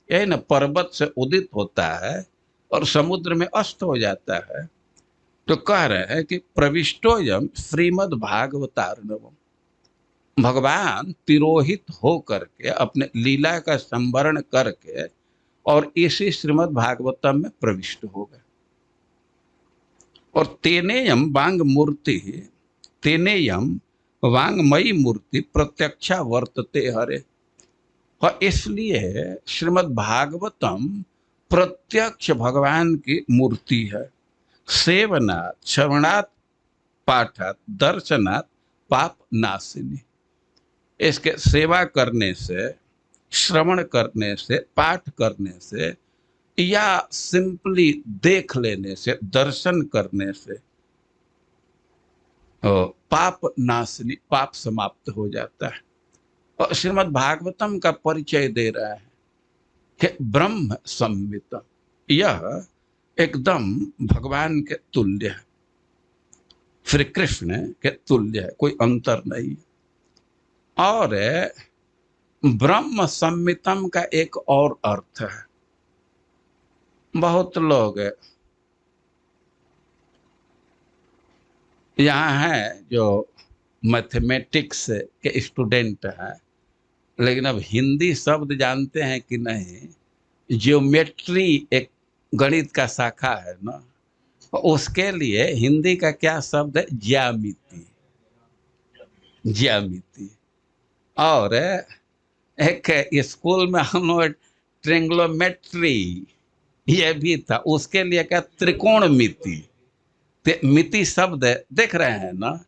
यही ना, पर्वत से उदित होता है और समुद्र में अस्त हो जाता है। तो कह रहे हैं कि प्रविष्टोयम श्रीमद् भागवतार्णवम, भगवान तिरोहित हो करके अपने लीला का संवरण करके और इसी श्रीमद् भागवतम में प्रविष्ट हो गए। और तेनेयम वांग मूर्ति, तेनेयम वांगमयी मूर्ति प्रत्यक्षा वर्तते हरे। और इसलिए श्रीमद् भागवतम प्रत्यक्ष भगवान की मूर्ति है। सेवनात् श्रवणात् पाठात् दर्शनात् पाप नाशिनी। इसके सेवा करने से, श्रवण करने से, पाठ करने से या सिंपली देख लेने से, दर्शन करने से पाप नाशनी, पाप समाप्त हो जाता है। और श्रीमद् भागवतम का परिचय दे रहा है कि ब्रह्म संहिता, यह एकदम भगवान के तुल्य है, श्री कृष्ण के तुल्य है, कोई अंतर नहीं। और ब्रह्म संहितम का एक और अर्थ है। बहुत लोग यहाँ हैं जो मैथमेटिक्स के स्टूडेंट हैं, लेकिन अब हिंदी शब्द जानते हैं कि नहीं। ज्योमेट्री एक गणित का शाखा है ना, उसके लिए हिंदी का क्या शब्द है, ज्यामिति। ज्यामिति। और एक स्कूल में हम लोग ट्रिंगलोमेट्री ये भी था, उसके लिए क्या, त्रिकोणमिति। मिति शब्द देख रहे हैं ना,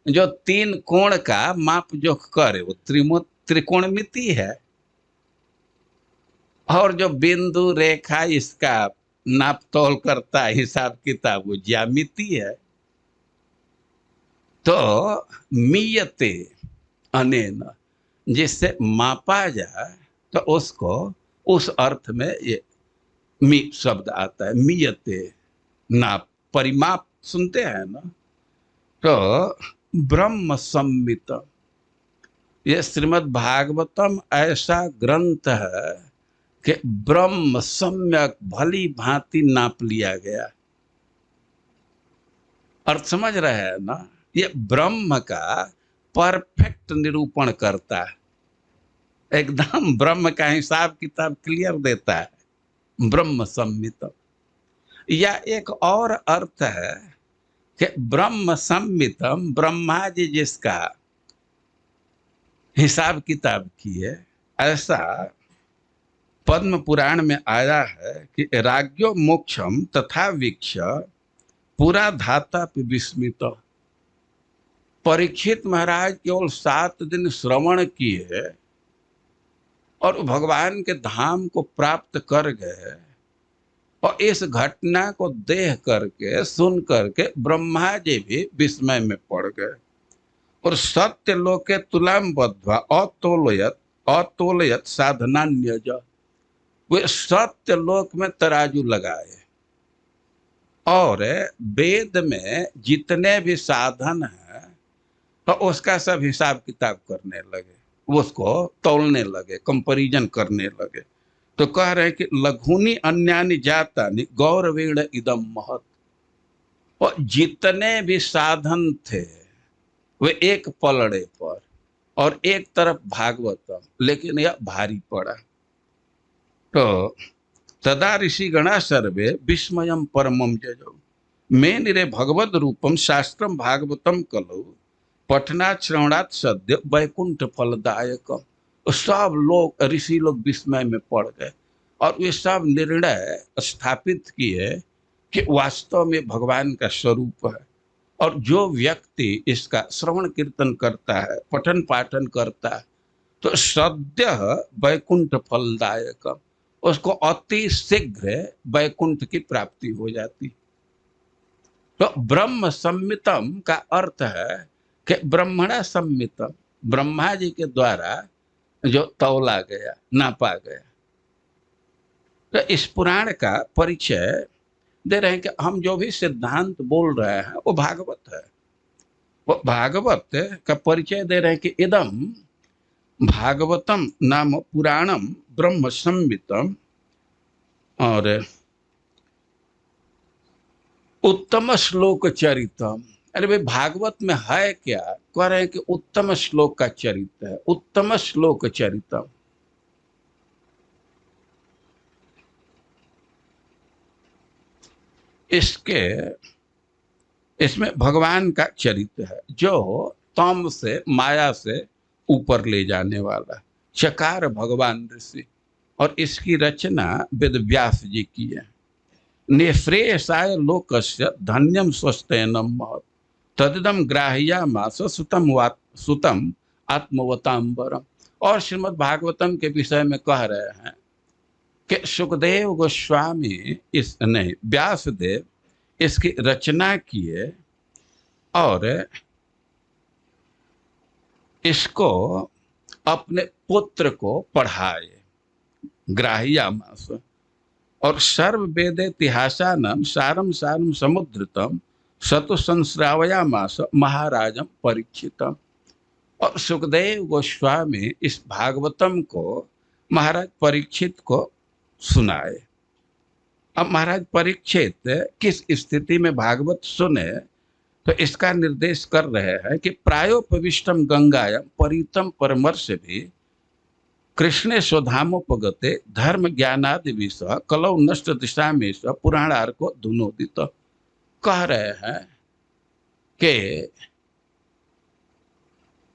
जो तीन कोण का माप जो करे वो त्रिकोणमिति है। और जो बिंदु रेखा इसका नाप तोल करता है, हिसाब किताब, वो ज्यामिति है। तो मीयते अनेन, जिससे मापा जाए तो उसको उस अर्थ में ये मी शब्द आता है। मीयते नाप परिमाप सुनते हैं ना, तो ब्रह्म सम्मित, ये श्रीमद् भागवतम ऐसा ग्रंथ है कि ब्रह्म सम्यक भली भांति नाप लिया गया। अर्थ समझ रहे हैं ना, ये ब्रह्म का परफेक्ट निरूपण करता है, एकदम ब्रह्म का हिसाब किताब क्लियर देता है, ब्रह्म सम्मित। या एक और अर्थ है कि ब्रह्म सम्मितम, ब्रह्मा जी जिसका हिसाब किताब किए, ऐसा पद्म पुराण में आया है कि राज्यो मोक्षम तथा वीक्ष पूरा धाता विस्मित। परीक्षित महाराज केवल 7 दिन श्रवण किए और भगवान के धाम को प्राप्त कर गए, और इस घटना को देख करके सुन करके ब्रह्मा जी भी विस्मय में पड़ गए, और सत्य लोके तुलाम बद्ध्वा अतोलयत साधनान्यज, वे सत्य लोक में तराजू लगाए और वेद में जितने भी साधन हैं तो उसका सब हिसाब किताब करने लगे, उसको तौलने लगे, कंपैरिजन करने लगे। तो कह रहे हैं कि लघुनी अन्यानि जातानि गौरवेण इदम महत्, और जितने भी साधन थे वे एक पलड़े पर, और एक तरफ भागवतम, लेकिन यह भारी पड़ा। तो तदा ऋषि गणा सर्वे विस्मयम परमम जजौ मे निरे भगवद रूपम शास्त्रम भागवतम कलौ पठनात् श्रवणात् सद्य वैकुंठ फलदायक। सब लोग ऋषि लोग विस्मय में पड़ गए, और वे सब निर्णय स्थापित किए कि वास्तव में भगवान का स्वरूप है, और जो व्यक्ति इसका श्रवण कीर्तन करता है, पठन पाठन करता है, तो सद्य वैकुंठ फलदायक, उसको अति शीघ्र वैकुंठ की प्राप्ति हो जाती। तो ब्रह्म सम्मितम का अर्थ है कि ब्रह्मणा सम्मितम, ब्रह्मा जी के द्वारा जो तौला गया, नापा गया। तो इस पुराण का परिचय दे रहे हैं कि हम जो भी सिद्धांत बोल रहे हैं वो भागवत है, वो भागवत का परिचय दे रहे हैं कि इदम भागवतम नाम पुराणम ब्रह्म संहितम, और उत्तम श्लोक चरितम। अरे भाई भागवत में है क्या? कह रहे हैं कि उत्तम श्लोक का चरित्र है, उत्तम श्लोक चरितम। इसमें भगवान का चरित्र है जो तम से, माया से ऊपर ले जाने वाला, चकार भगवान ऋषि, और इसकी रचना वेद व्यास जी की है। निःश्रेयसाय लोकस्य धन्यम स्वस्तेनम महत् तदिदम ग्राह्यामास सुतम आत्मवतांबरम। और श्रीमद् भागवतम के विषय में कह रहे हैं कि सुखदेव गोस्वामी व्यासदेव इसकी रचना किए और इसको अपने पुत्र को पढ़ाए, ग्राह्यामास। और सर्व वेद इतिहासानम सारम सारम समुद्रतम सतु संश्रावयामास महाराजम परीक्षितम। और सुखदेव गोस्वामी इस भागवतम को महाराज परीक्षित को सुनाए। अब महाराज परीक्षित किस स्थिति में भागवत सुने, तो इसका निर्देश कर रहे हैं कि प्रायोपविष्टम गंगायाम परितम परमर्श भी कृष्णे स्वधामोपगते धर्म ज्ञानादि विषय कलौ नष्ट दिशा में पुराणार को धुनोदित। कह रहे हैं कि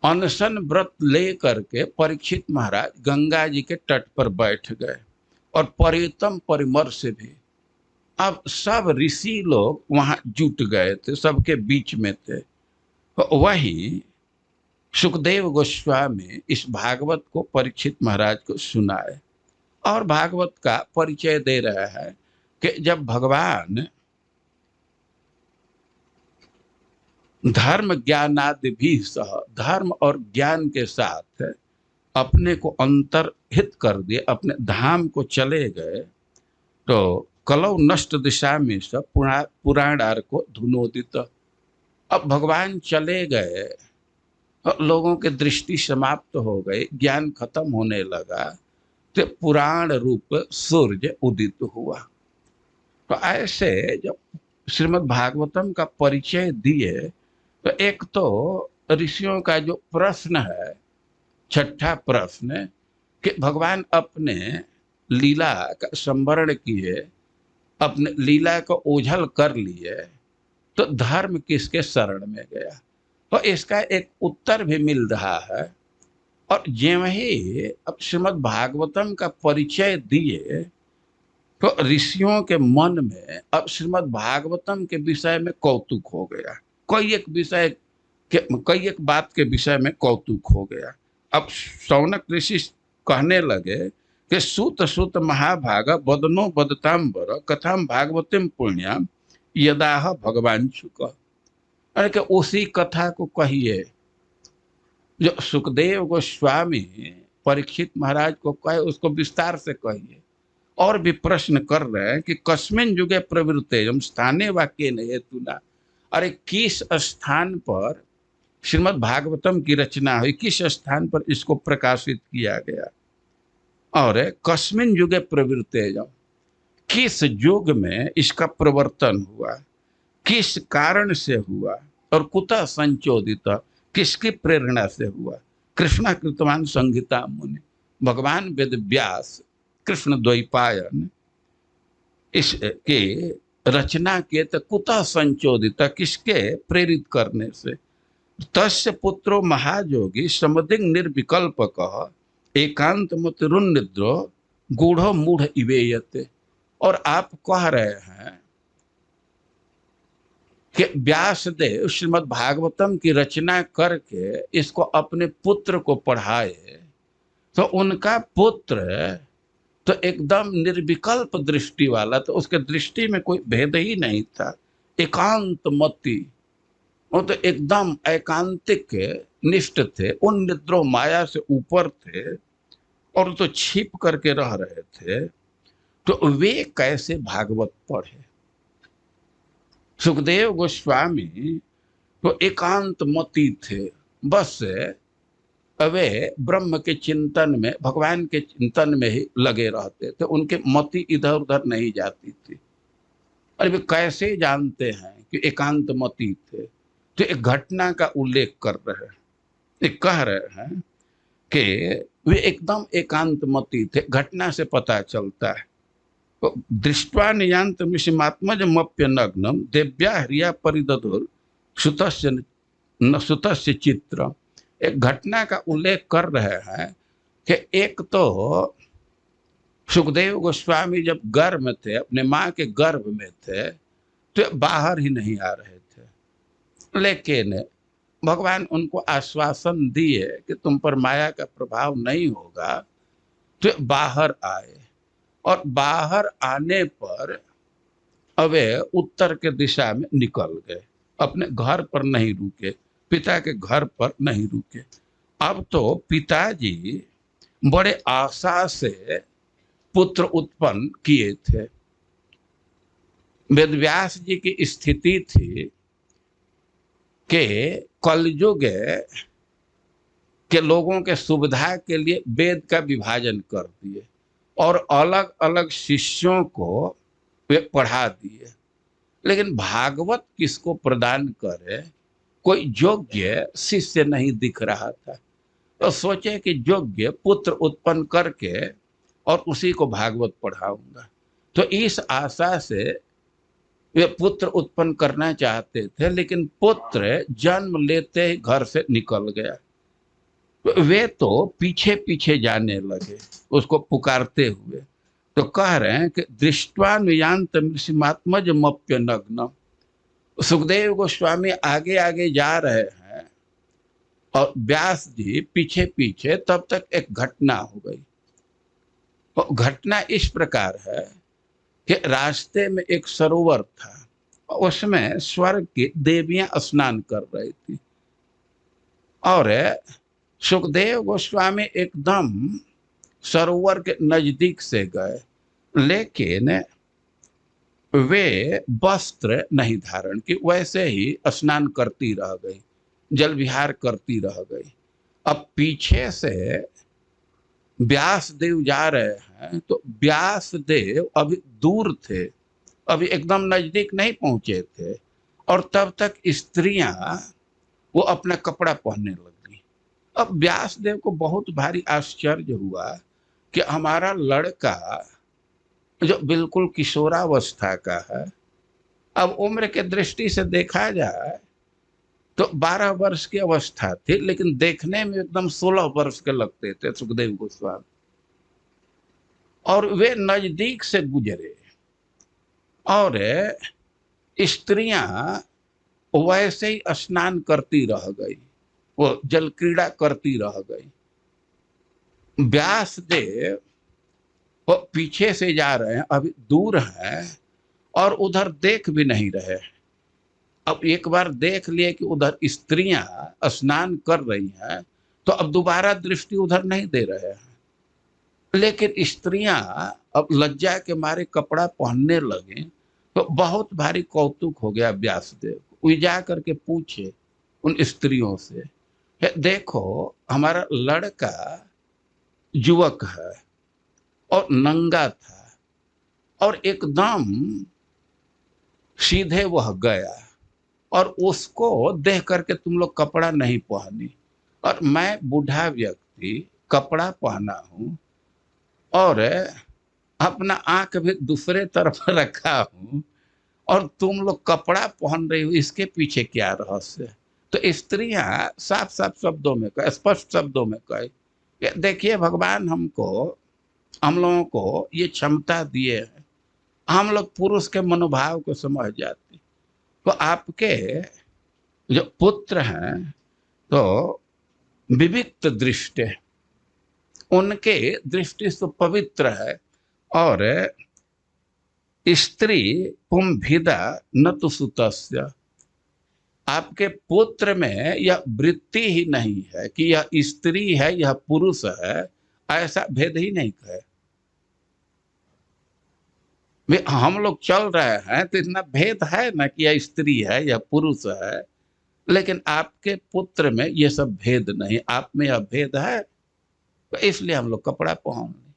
अनशन व्रत ले करके परीक्षित महाराज गंगा जी के तट पर बैठ गए, और परितम परिमर्श भी, अब सब ऋषि लोग वहां जुट गए थे, सबके बीच में थे। तो वही सुखदेव गोस्वामी इस भागवत को परीक्षित महाराज को सुनाए, और भागवत का परिचय दे रहा है कि जब भगवान धर्म ज्ञानादि भी सह, धर्म और ज्ञान के साथ अपने को अंतर्हित कर दिए, अपने धाम को चले गए, तो कलौ नष्ट दिशा में सब पुराणार को धुनोदित। अब भगवान चले गए और लोगों की दृष्टि समाप्त हो गई, ज्ञान खत्म होने लगा, तो पुराण रूप सूर्य उदित हुआ। तो ऐसे जब श्रीमद् भागवतम का परिचय दिए तो एक तो ऋषियों का जो प्रश्न है, छठा प्रश्न, कि भगवान अपने लीला का संवरण किए, अपने लीला को ओझल कर लिए, तो धर्म किसके शरण में गया। तो इसका एक उत्तर भी मिल रहा है। और ज्यों ही अब श्रीमद् भागवतम का परिचय दिए तो ऋषियों के मन में अब श्रीमद् भागवतम के विषय में कौतुक हो गया। कई एक बात के विषय में कौतुक हो गया। अब शौनक ऋषि कहने लगे कि सूत सूत महाभाग बदनो बदतांबर कथाम भागवतम पुण्याम यदाह भगवान शुक। अरे कि उसी कथा को कहिए जो सुखदेव गोस्वामी परीक्षित महाराज को कहे, उसको विस्तार से कहिए। और भी प्रश्न कर रहे हैं कि कस्मिन युगे प्रवृत्तेयम स्थाने वाक्य हेतुना। अरे किस स्थान पर श्रीमद् भागवतम की रचना हुई, किस स्थान पर इसको प्रकाशित किया गया, और कस्मिन युगे प्रवृत्तेयम, किस युग में इसका प्रवर्तन हुआ, किस कारण से हुआ, और कुतः संचोदित, किसकी प्रेरणा से हुआ। कृष्णा कृतवान संहिता मुनि, भगवान वेद व्यास कृष्ण द्वैपायन इसके रचना के तो कुतः संचोदित, किसके प्रेरित करने से। तस्य पुत्रो महायोगी समदिंग निर्विकल्पक एकांत मतिरुन्निद्रो गूढ़ो मूढ़ इवेयते। और आप कह रहे हैं कि व्यासदेव श्रीमद् भागवतम की रचना करके इसको अपने पुत्र को पढ़ाए, तो उनका पुत्र तो एकदम निर्विकल्प दृष्टि वाला, तो उसके दृष्टि में कोई भेद ही नहीं था, एकांत मति, वो तो एकदम एकांतिक निष्ठ थे, उन निद्रो माया से ऊपर थे और तो छिप करके रह रहे थे। तो वे कैसे भागवत पढ़े। सुखदेव गोस्वामी तो एकांत मति थे, बस वे ब्रह्म के चिंतन में, भगवान के चिंतन में ही लगे रहते थे, उनके मति इधर उधर नहीं जाती थी। अरे वे कैसे जानते हैं कि एकांत मति थे। तो एक घटना का उल्लेख कर रहे हैं, एक कह रहे हैं कि वे एकदम एकांत मति थे, घटना से पता चलता है। तो दृष्ट्वा नियांत मिशिमात्मज मप्य नग्नम देव्या हरिया परिदधुर सुतस्य चित्र। एक घटना का उल्लेख कर रहे हैं कि एक तो सुखदेव गोस्वामी जब गर्भ में थे, अपने माँ के गर्भ में थे, तो बाहर ही नहीं आ रहे थे, लेकिन भगवान उनको आश्वासन दिए कि तुम पर माया का प्रभाव नहीं होगा, तो बाहर आए। और बाहर आने पर वे उत्तर के दिशा में निकल गए, अपने घर पर नहीं रुके, पिता के घर पर नहीं रुके। अब तो पिताजी बड़े आशा से पुत्र उत्पन्न किए थे। वेदव्यास जी की स्थिति थी कि कलयुग के लोगों के सुविधा के लिए वेद का विभाजन कर दिए और अलग अलग शिष्यों को वे पढ़ा दिए, लेकिन भागवत किसको प्रदान करे, कोई योग्य शिष्य नहीं दिख रहा था। तो सोचे कि योग्य पुत्र उत्पन्न करके और उसी को भागवत पढ़ाऊंगा। तो इस आशा से वे पुत्र उत्पन्न करना चाहते थे, लेकिन पुत्र जन्म लेते ही घर से निकल गया। वे तो पीछे पीछे जाने लगे उसको पुकारते हुए। तो कह रहे हैं कि दृष्ट्वा नियांत मृषिमात्मज मप्य नग्न। सुखदेव गोस्वामी आगे आगे जा रहे हैं और व्यास जी पीछे पीछे। तब तक एक घटना हो गई। तो घटना इस प्रकार है कि रास्ते में एक सरोवर था, उसमें स्वर्ग की देवियां स्नान कर रही थी और सुखदेव गोस्वामी एकदम सरोवर के नजदीक से गए, लेकिन वे वस्त्र नहीं धारण की, वैसे ही स्नान करती रह गई, जल विहार करती रह गई। अब पीछे से व्यास देव जा रहे हैं, तो व्यास देव अभी दूर थे, अभी एकदम नजदीक नहीं पहुंचे थे, और तब तक स्त्रियां वो अपना कपड़ा पहनने लगी। अब व्यास देव को बहुत भारी आश्चर्य हुआ कि हमारा लड़का जो बिल्कुल किशोरावस्था का है, अब उम्र के दृष्टि से देखा जाए तो 12 वर्ष की अवस्था थी, लेकिन देखने में एकदम 16 वर्ष के लगते थे सुखदेव गोस्वामी। और वे नजदीक से गुजरे और स्त्रियां वैसे ही स्नान करती रह गई, वो जल क्रीड़ा करती रह गई। व्यास देव वो पीछे से जा रहे हैं, अभी दूर हैं, और उधर देख भी नहीं रहे। अब एक बार देख लिए कि उधर स्त्रियां स्नान कर रही हैं, तो अब दोबारा दृष्टि उधर नहीं दे रहे हैं। लेकिन स्त्रियां अब लज्जा के मारे कपड़ा पहनने लगे, तो बहुत भारी कौतुक हो गया व्यासदेव को। वे जा करके पूछे उन स्त्रियों से, देखो हमारा लड़का युवक है और नंगा था, और एकदम सीधे वह गया, और उसको देख करके तुम लोग कपड़ा नहीं पहनी, और मैं बूढ़ा व्यक्ति कपड़ा पहना हूं, और अपना आंख भी दूसरे तरफ रखा हूं, और तुम लोग कपड़ा पहन रही हो, इसके पीछे क्या रहस्य है? तो स्त्रियां साफ साफ शब्दों में कहे, स्पष्ट शब्दों में कहे, देखिए भगवान हम लोगों को ये क्षमता दिए है, हम लोग पुरुष के मनोभाव को समझ जाते। तो आपके जो पुत्र हैं तो विविक्त दृष्टि, उनके दृष्टि से पवित्र है, और स्त्री पुंभिदा न तो सुतस्य, आपके पुत्र में यह वृत्ति ही नहीं है कि यह स्त्री है यह पुरुष है, ऐसा भेद ही नहीं है। हम लोग चल रहे हैं तो इतना भेद है ना कि यह स्त्री है यह पुरुष है, लेकिन आपके पुत्र में यह सब भेद नहीं, आप में यह भेद है, तो इसलिए हम लोग कपड़ा पहन लें।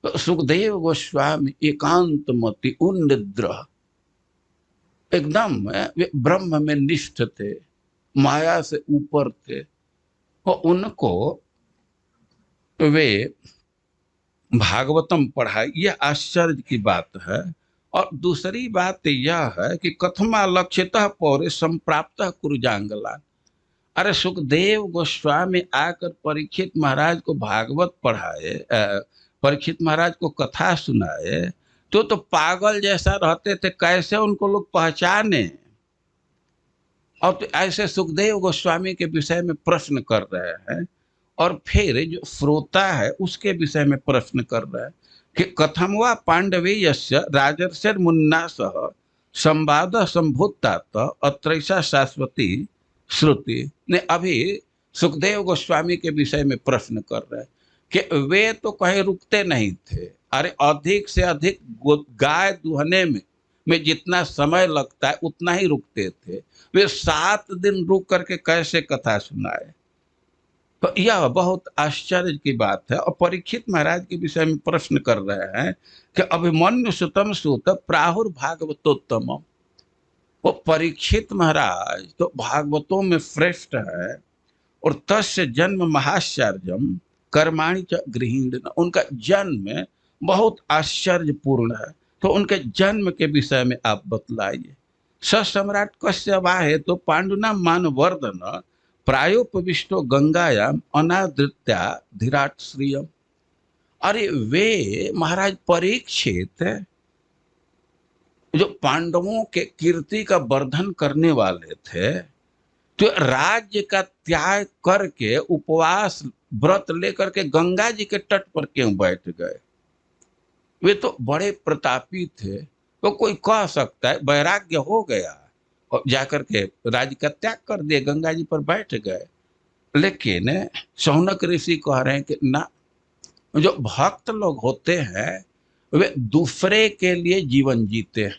तो सुखदेव गोस्वामी एकांत मति उन्निद्र, एकदम वे ब्रह्म में निष्ठ थे, माया से ऊपर थे, और उनको वे भागवतम पढ़ाई, यह आश्चर्य की बात है। और दूसरी बात यह है कि कथमा लक्ष्यतः पौरे संप्राप्त कुरुजांगला, अरे सुखदेव गोस्वामी आकर परीक्षित महाराज को भागवत पढ़ाए, परीक्षित महाराज को कथा सुनाए, तो पागल जैसा रहते थे, कैसे उनको लोग पहचाने। और तो ऐसे सुखदेव गोस्वामी के विषय में प्रश्न कर रहे हैं, और फिर जो श्रोता है उसके विषय में प्रश्न कर रहे हैं कि कथम वा पांडवेयस्य राजर्षिर मुन्ना सह संवाद संभूतात अत्रैसा शाश्वती श्रुति ने। अभी सुखदेव गोस्वामी के विषय में प्रश्न कर रहे हैं कि वे तो कहीं रुकते नहीं थे, अरे अधिक से अधिक गाय दुहने में जितना समय लगता है उतना ही रुकते थे, वे 7 दिन रुक करके कैसे कथा सुनाए। तो यह बहुत आश्चर्य की बात है। और परीक्षित महाराज के विषय में प्रश्न कर रहे हैं कि अभिमन्यु सुतम सुत प्राहुर भागवतोत्तम, वो परीक्षित महाराज तो भागवतों में श्रेष्ठ है, और तस्य जन्म महाश्चर्यम कर्माणि च गृहीण, उनका जन्म बहुत आश्चर्यपूर्ण है, तो उनके जन्म के विषय में आप बतलाइए। सम्राट कश्यवाहे तो पांडुना मानवर्धन प्रायोपविष्टो गंगायाम अनादृत्या धीराट श्रियम, अरे वे महाराज परीक्षित जो पांडवों के कीर्ति का वर्धन करने वाले थे, तो राज्य का त्याग करके उपवास व्रत लेकर के गंगा जी के तट पर क्यों बैठ गए? वे तो बड़े प्रतापी थे, तो कोई कह सकता है वैराग्य हो गया और जाकर के राज्य का त्याग कर दिए, गंगा जी पर बैठ गए। लेकिन शौनक ऋषि कह रहे हैं कि ना, जो भक्त लोग होते हैं वे दूसरे के लिए जीवन जीते हैं,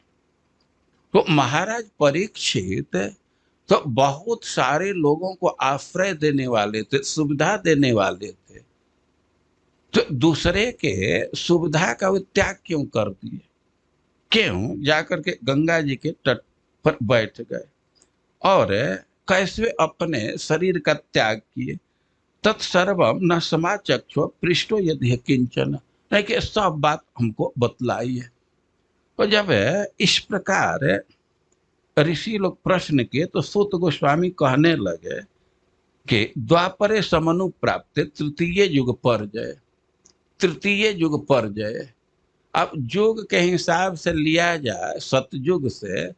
तो महाराज परीक्षित तो बहुत सारे लोगों को आश्रय देने वाले थे, सुविधा देने वाले थे, तो दूसरे के सुविधा का वो त्याग क्यों कर दिए? क्यों जाकर के गंगा जी के तट पर बैठ गए और कैसे अपने शरीर का त्याग किए? तत्सर्वम न समाचक्षु पृष्ठो यदि किंचन, नहीं कि सब बात हमको बतलाई है। तो जब इस प्रकार ऋषि लोग प्रश्न किए तो सूत गोस्वामी कहने लगे कि द्वापरे समनु प्राप्त तृतीय युग पर जय, तृतीय युग पर जय। अब युग के हिसाब से लिया जाए सतयुग से,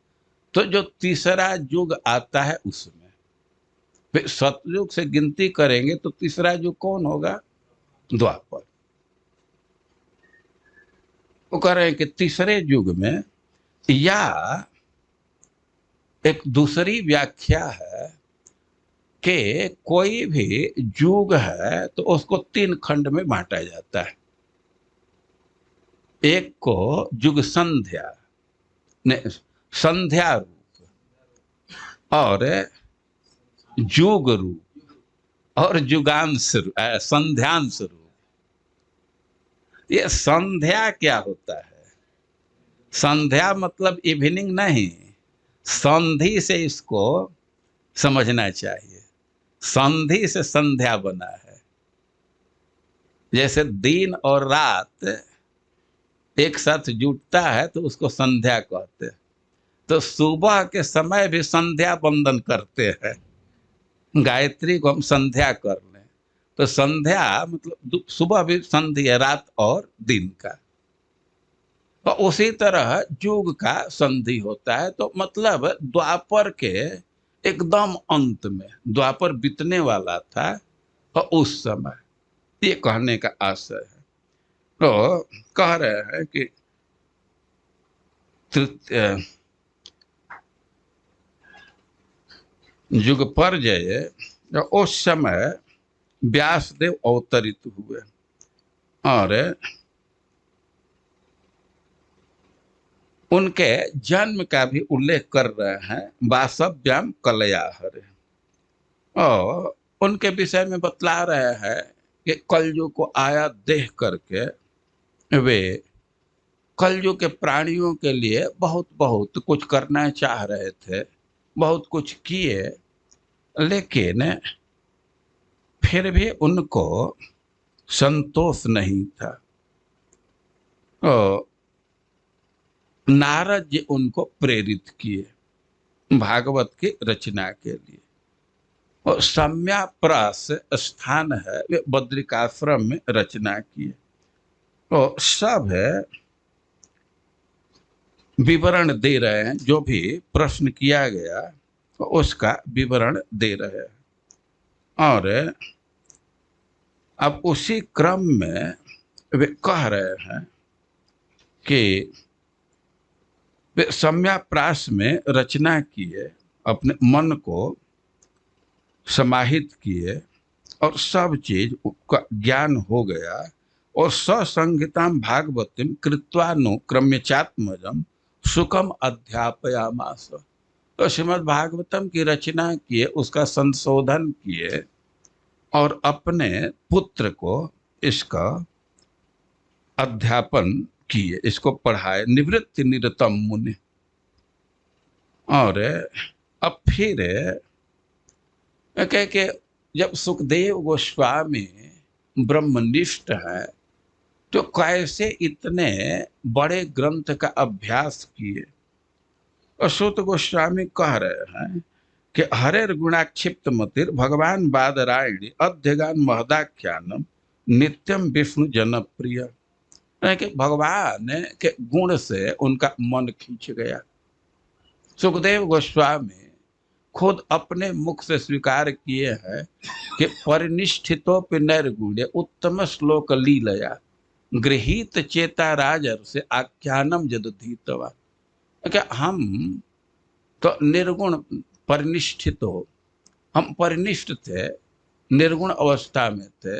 तो जो तीसरा युग आता है उसमें फिर सतयुग से गिनती करेंगे तो तीसरा युग कौन होगा? द्वापर। वो कह रहे हैं कि तीसरे युग में, या एक दूसरी व्याख्या है कि कोई भी युग है तो उसको 3 खंड में बांटा जाता है। एक को युग संध्या ने संध्या रूप, और युग रूप, और युगांश संध्यांश रूप। ये संध्या क्या होता है? संध्या मतलब इवनिंग नहीं, संधि से इसको समझना चाहिए। संधि से संध्या बना है। जैसे दिन और रात एक साथ जुटता है तो उसको संध्या कहते हैं। तो सुबह के समय भी संध्या वंदन करते हैं, गायत्री को हम संध्या कर लें तो संध्या मतलब सुबह भी संधि है, रात और दिन का। तो उसी तरह युग का संधि होता है। तो मतलब द्वापर के एकदम अंत में, द्वापर बीतने वाला था और उस समय, ये कहने का आशय है। तो कह रहे हैं कि युग पर जय, उस समय व्यासदेव अवतरित हुए और उनके जन्म का भी उल्लेख कर रहे हैं, वासव्याम कलयाहरे। और उनके विषय में बतला रहे हैं कि कलयुग को आया देख करके वे कलयुग के प्राणियों के लिए बहुत बहुत कुछ करना चाह रहे थे, बहुत कुछ किए, लेकिन फिर भी उनको संतोष नहीं था। और नारद जी उनको प्रेरित किए भागवत की रचना के लिए। और सम्याप्रास स्थान है, वे बद्रिकाश्रम में रचना किए। और सब है विवरण दे रहे हैं, जो भी प्रश्न किया गया तो उसका विवरण दे रहे हैं। और अब उसी क्रम में वे कह रहे हैं कि वे सम्याप्रास में रचना किए, अपने मन को समाहित किए और सब चीज का ज्ञान हो गया। और ससंहिताम भागवतीम कृत्वानुक्रम्यचात्मजम सुखम अध्यापयामास। तो श्रीमद् भागवतम की रचना किए, उसका संशोधन किए और अपने पुत्र को इसका अध्यापन किए, इसको पढ़ाए। निवृत्ति निरतम मुनि। और अब फिर कह के जब सुखदेव गोस्वामी ब्रह्मनिष्ठ है तो कैसे इतने बड़े ग्रंथ का अभ्यास किए? और सूत गोस्वामी कह रहे हैं कि हरेर गुणाक्षिप्त मतिर भगवान बादरायणी अध्यगान महदाख्यानम नित्यम विष्णु जनप्रिय। कि भगवान के गुण से उनका मन खींच गया। सुखदेव गोस्वामी खुद अपने मुख से स्वीकार किए हैं कि परिनिष्ठितोपि नैर्गुण्य उत्तम श्लोक लीलया गृहीत चेता राजर से आख्यानम जदधीतवा। क्या हम तो निर्गुण परिनिष्ठित हो, हम परिनिष्ठ थे, निर्गुण अवस्था में थे,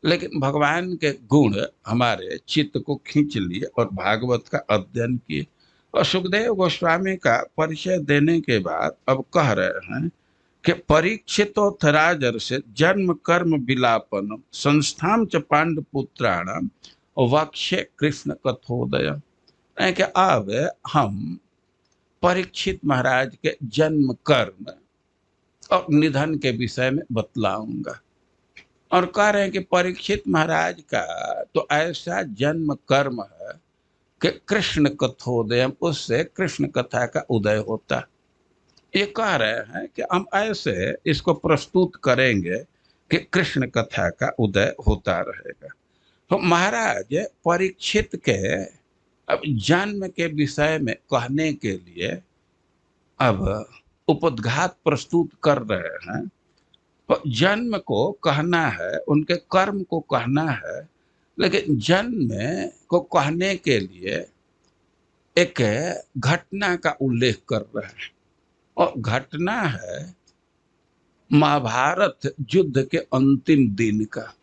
लेकिन भगवान के गुण हमारे चित्त को खींच लिए और भागवत का अध्ययन किए। और सुखदेव गोस्वामी का परिचय देने के बाद अब कह रहे हैं कि परीक्षितोऽथ राजर्षि जन्म कर्म विलापनम संस्थाम च पांडुपुत्राणाम वक्ष्ये कृष्ण कथोदय। कि अब हम परीक्षित महाराज के जन्म कर्म और निधन के विषय में बतलाऊंगा। और कह रहे हैं कि परीक्षित महाराज का तो ऐसा जन्म कर्म है कि कृष्ण कथोदय, उससे कृष्ण कथा का उदय होता। ये कह रहे हैं कि हम ऐसे इसको प्रस्तुत करेंगे कि कृष्ण कथा का उदय होता रहेगा। तो महाराज परीक्षित के अब जन्म के विषय में कहने के लिए अब उपोद्घात प्रस्तुत कर रहे हैं। तो जन्म को कहना है, उनके कर्म को कहना है, लेकिन जन्म को कहने के लिए एक घटना का उल्लेख कर रहे हैं। और घटना है महाभारत युद्ध के अंतिम दिन का।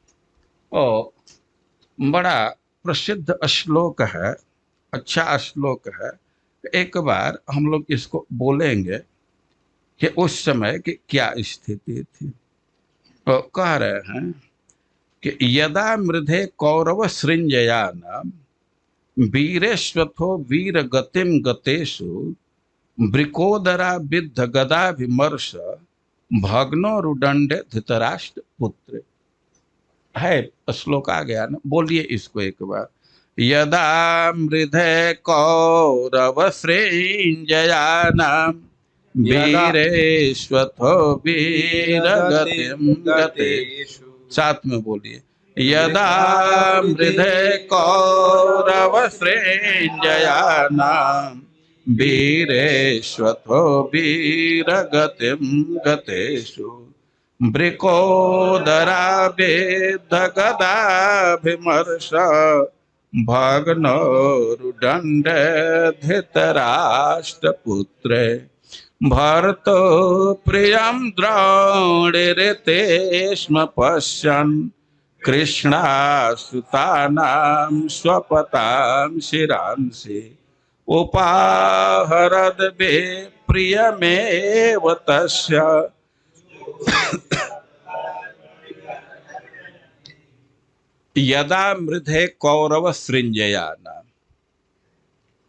और बड़ा प्रसिद्ध श्लोक है, अच्छा श्लोक है। एक बार हम लोग इसको बोलेंगे कि उस समय की क्या स्थिति थी। तो कह रहे हैं कि यदा मृधे कौरव सृंजयानाम वीरेश्वथो वीर गतिम गतेषु वृकोदरा विद्ध गदा विमर्श भग्नो रुदंडे धृतराष्ट्र पुत्र। है श्लोक आ गया ना, बोलिए इसको एक बार। यदा मृधे कौरव सृंजयानाम वीरेश्वथो वीर गतिम गतेषु, साथ में बोलिए। यदा मृधे कौरव सृंजयानाम वीरेश्वथो वीर गतिम गतेषु वृकोदरा वेद गदाभिमर्श भग्नो रुदंड धृतराष्ट्रपुत्रे भरतो प्रियं द्रोणिरिते स्म पश्यन् कृष्णासुतानां स्वपतां शिरांसि उपाहरद वे प्रियमेव तस्य यदा मृधे कौरव सृंजयाना।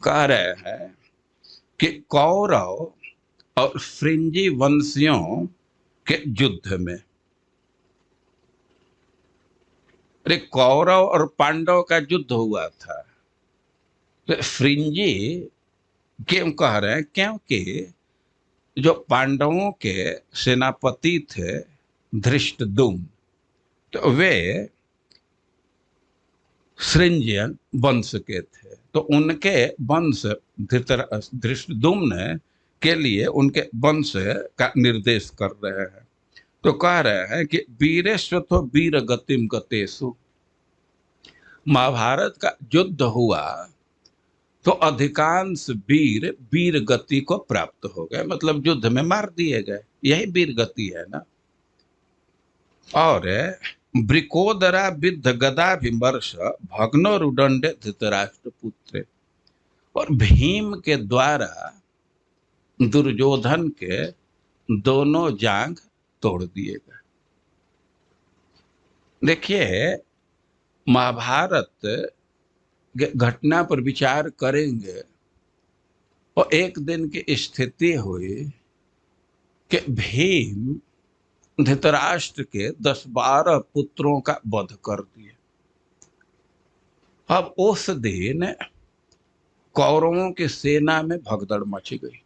कह रहे हैं कि कौरव और सृंजी वंशियों के युद्ध में, अरे कौरव और पांडव का युद्ध हुआ था। तो सृंजी क्यों कह रहे हैं? क्योंकि जो पांडवों के सेनापति थे धृष्टद्युम्न, तो वे सृंजियन वंश के थे। तो उनके वंश धृष्टद्युम्न के लिए उनके वंश का निर्देश कर रहे हैं। तो कह रहे हैं कि वीरेश्वथो वीर गतिम गतेषु, महाभारत का युद्ध हुआ तो अधिकांश वीर वीर गति को प्राप्त हो गए, मतलब युद्ध में मार दिए गए, यही वीर गति है ना। और वृकोदरा विद्ध गदा विमर्श भग्नो रुदंडे धृतराष्ट्रपुत्रे, और भीम के द्वारा दुर्योधन के दोनों जांघ तोड़ दिए गए। देखिए महाभारत घटना पर विचार करेंगे और एक दिन की स्थिति हुई कि भीम धृतराष्ट्र के 10-12 पुत्रों का वध कर दिए। अब उस दिन कौरवों की सेना में भगदड़ मच गई।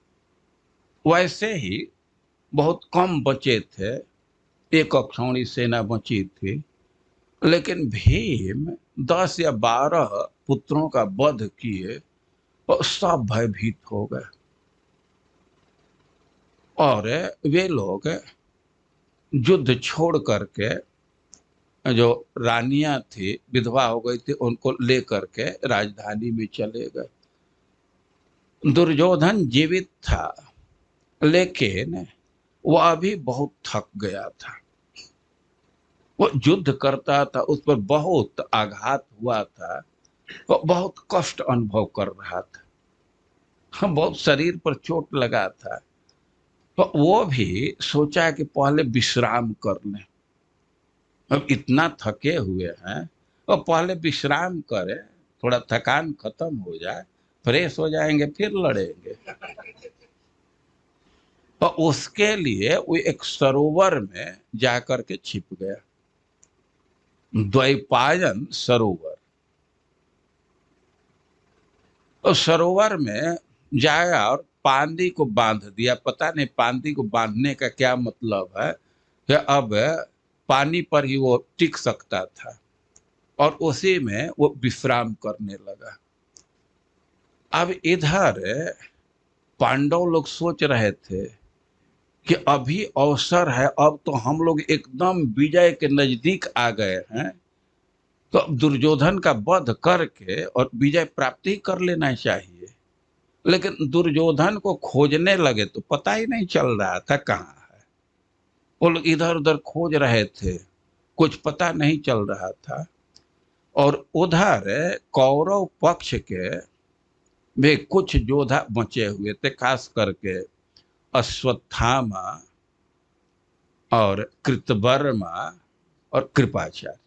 वैसे ही बहुत कम बचे थे, एक अक्षौणी सेना बची थी, लेकिन भीम 10 या 12 पुत्रों का वध किए और सब भयभीत हो गए। और वे लोग युद्ध छोड़ करके, जो रानियां थी विधवा हो गई थी, उनको लेकर के राजधानी में चले गए। दुर्योधन जीवित था, लेकिन वह अभी बहुत थक गया था। वो युद्ध करता था, उस पर बहुत आघात हुआ था, वो बहुत कष्ट अनुभव कर रहा था। बहुत शरीर पर चोट लगा था, तो वो भी सोचा कि पहले विश्राम कर लें। अब इतना थके हुए हैं और पहले विश्राम करें, थोड़ा थकान खत्म हो जाए, फ्रेश हो जाएंगे, फिर लड़ेंगे। और उसके लिए वो एक सरोवर में जाकर के छिप गया, द्वैपायन सरोवर। और सरोवर में जाया और पानी को बांध दिया। पता नहीं पानी को बांधने का क्या मतलब है, कि अब पानी पर ही वो टिक सकता था, और उसी में वो विश्राम करने लगा। अब इधर पांडव लोग सोच रहे थे कि अभी अवसर है, अब तो हम लोग एकदम विजय के नजदीक आ गए हैं, तो अब दुर्योधन का वध करके और विजय प्राप्ति कर लेना चाहिए। लेकिन दुर्योधन को खोजने लगे तो पता ही नहीं चल रहा था कहाँ है। वो लोग इधर उधर खोज रहे थे, कुछ पता नहीं चल रहा था। और उधर कौरव पक्ष के भी कुछ योद्धा बचे हुए थे, खास करके अश्वत्थामा और कृतवर्मा और कृपाचार्य।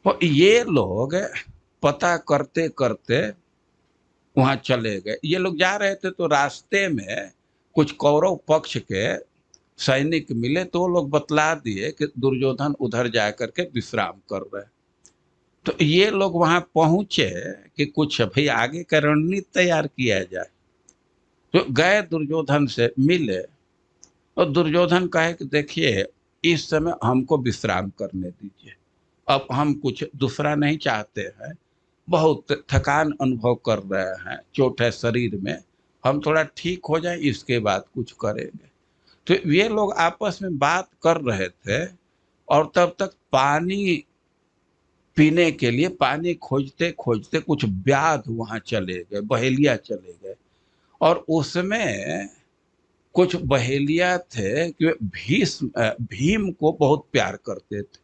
तो ये लोग पता करते करते वहां चले गए। ये लोग जा रहे थे तो रास्ते में कुछ कौरव पक्ष के सैनिक मिले, तो वो लोग बतला दिए कि दुर्योधन उधर जाकर के विश्राम कर रहे हैं। तो ये लोग वहां पहुंचे कि कुछ भाई आगे का रणनीति तैयार किया जाए। तो गए, दुर्योधन से मिले, और दुर्योधन कहे कि देखिए, इस समय हमको विश्राम करने दीजिए, अब हम कुछ दूसरा नहीं चाहते हैं, बहुत थकान अनुभव कर रहे हैं, चोट है शरीर में, हम थोड़ा ठीक हो जाए, इसके बाद कुछ करेंगे। तो ये लोग आपस में बात कर रहे थे, और तब तक पानी पीने के लिए पानी खोजते खोजते कुछ व्याध वहां चले गए, बहेलिया चले गए। और उसमें कुछ बहेलिया थे कि वे भीम को बहुत प्यार करते थे,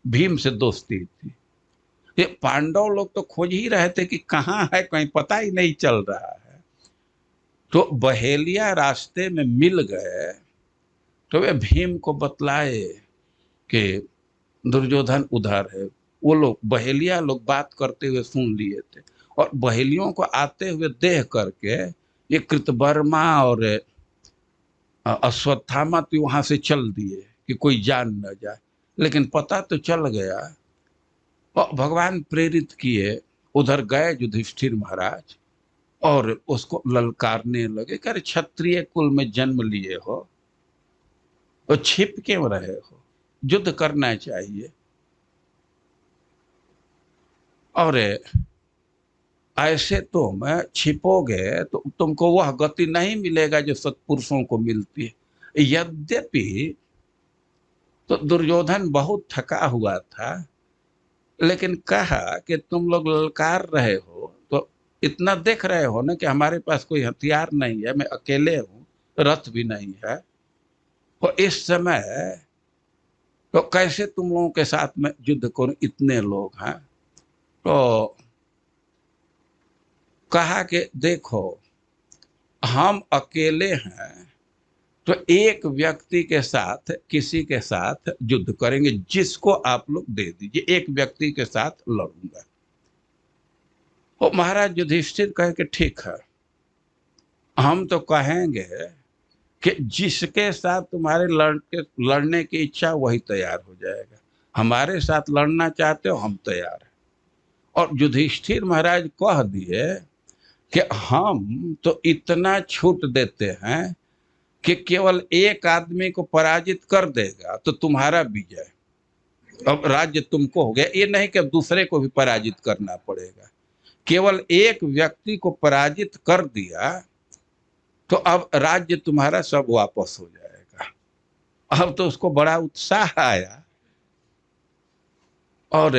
भीम से दोस्ती थी। ये पांडव लोग तो खोज ही रहे थे कि कहाँ है, कहीं पता ही नहीं चल रहा है। तो बहेलिया रास्ते में मिल गए, तो वे भीम को बतलाए कि दुर्योधन उधर है। वो लोग बहेलिया लोग बात करते हुए सुन लिए थे, और बहेलियों को आते हुए देख करके ये कृतवर्मा और अश्वत्थामा तो वहां से चल दिए कि कोई जान न जाए। लेकिन पता तो चल गया, और भगवान प्रेरित किए, उधर गए युधिष्ठिर महाराज और उसको ललकारने लगे, कि अरे क्षत्रिय कुल में जन्म लिए हो और छिप क्यों रहे हो, युद्ध करना चाहिए। और ऐसे तुम छिपोगे तो तुमको वह गति नहीं मिलेगा जो सत्पुरुषों को मिलती है। यद्यपि तो दुर्योधन बहुत थका हुआ था, लेकिन कहा कि तुम लोग ललकार रहे हो तो इतना देख रहे हो ना कि हमारे पास कोई हथियार नहीं है, मैं अकेले हूं, रथ भी नहीं है, तो इस समय तो कैसे तुम लोगों के साथ में युद्ध करूं, इतने लोग हैं। तो कहा कि देखो, हम अकेले हैं तो एक व्यक्ति के साथ, किसी के साथ युद्ध करेंगे, जिसको आप लोग दे दीजिए, एक व्यक्ति के साथ लड़ूंगा। और महाराज युधिष्ठिर कहे कि ठीक है, हम तो कहेंगे कि जिसके साथ तुम्हारे लड़ने की इच्छा वही तैयार हो जाएगा, हमारे साथ लड़ना चाहते हो, हम तैयार हैं। और युधिष्ठिर महाराज कह दिए कि हम तो इतना छूट देते हैं कि केवल एक आदमी को पराजित कर देगा तो तुम्हारा विजय, अब राज्य तुमको हो गया। ये नहीं कि दूसरे को भी पराजित करना पड़ेगा, केवल एक व्यक्ति को पराजित कर दिया तो अब राज्य तुम्हारा सब वापस हो जाएगा। अब तो उसको बड़ा उत्साह आया, और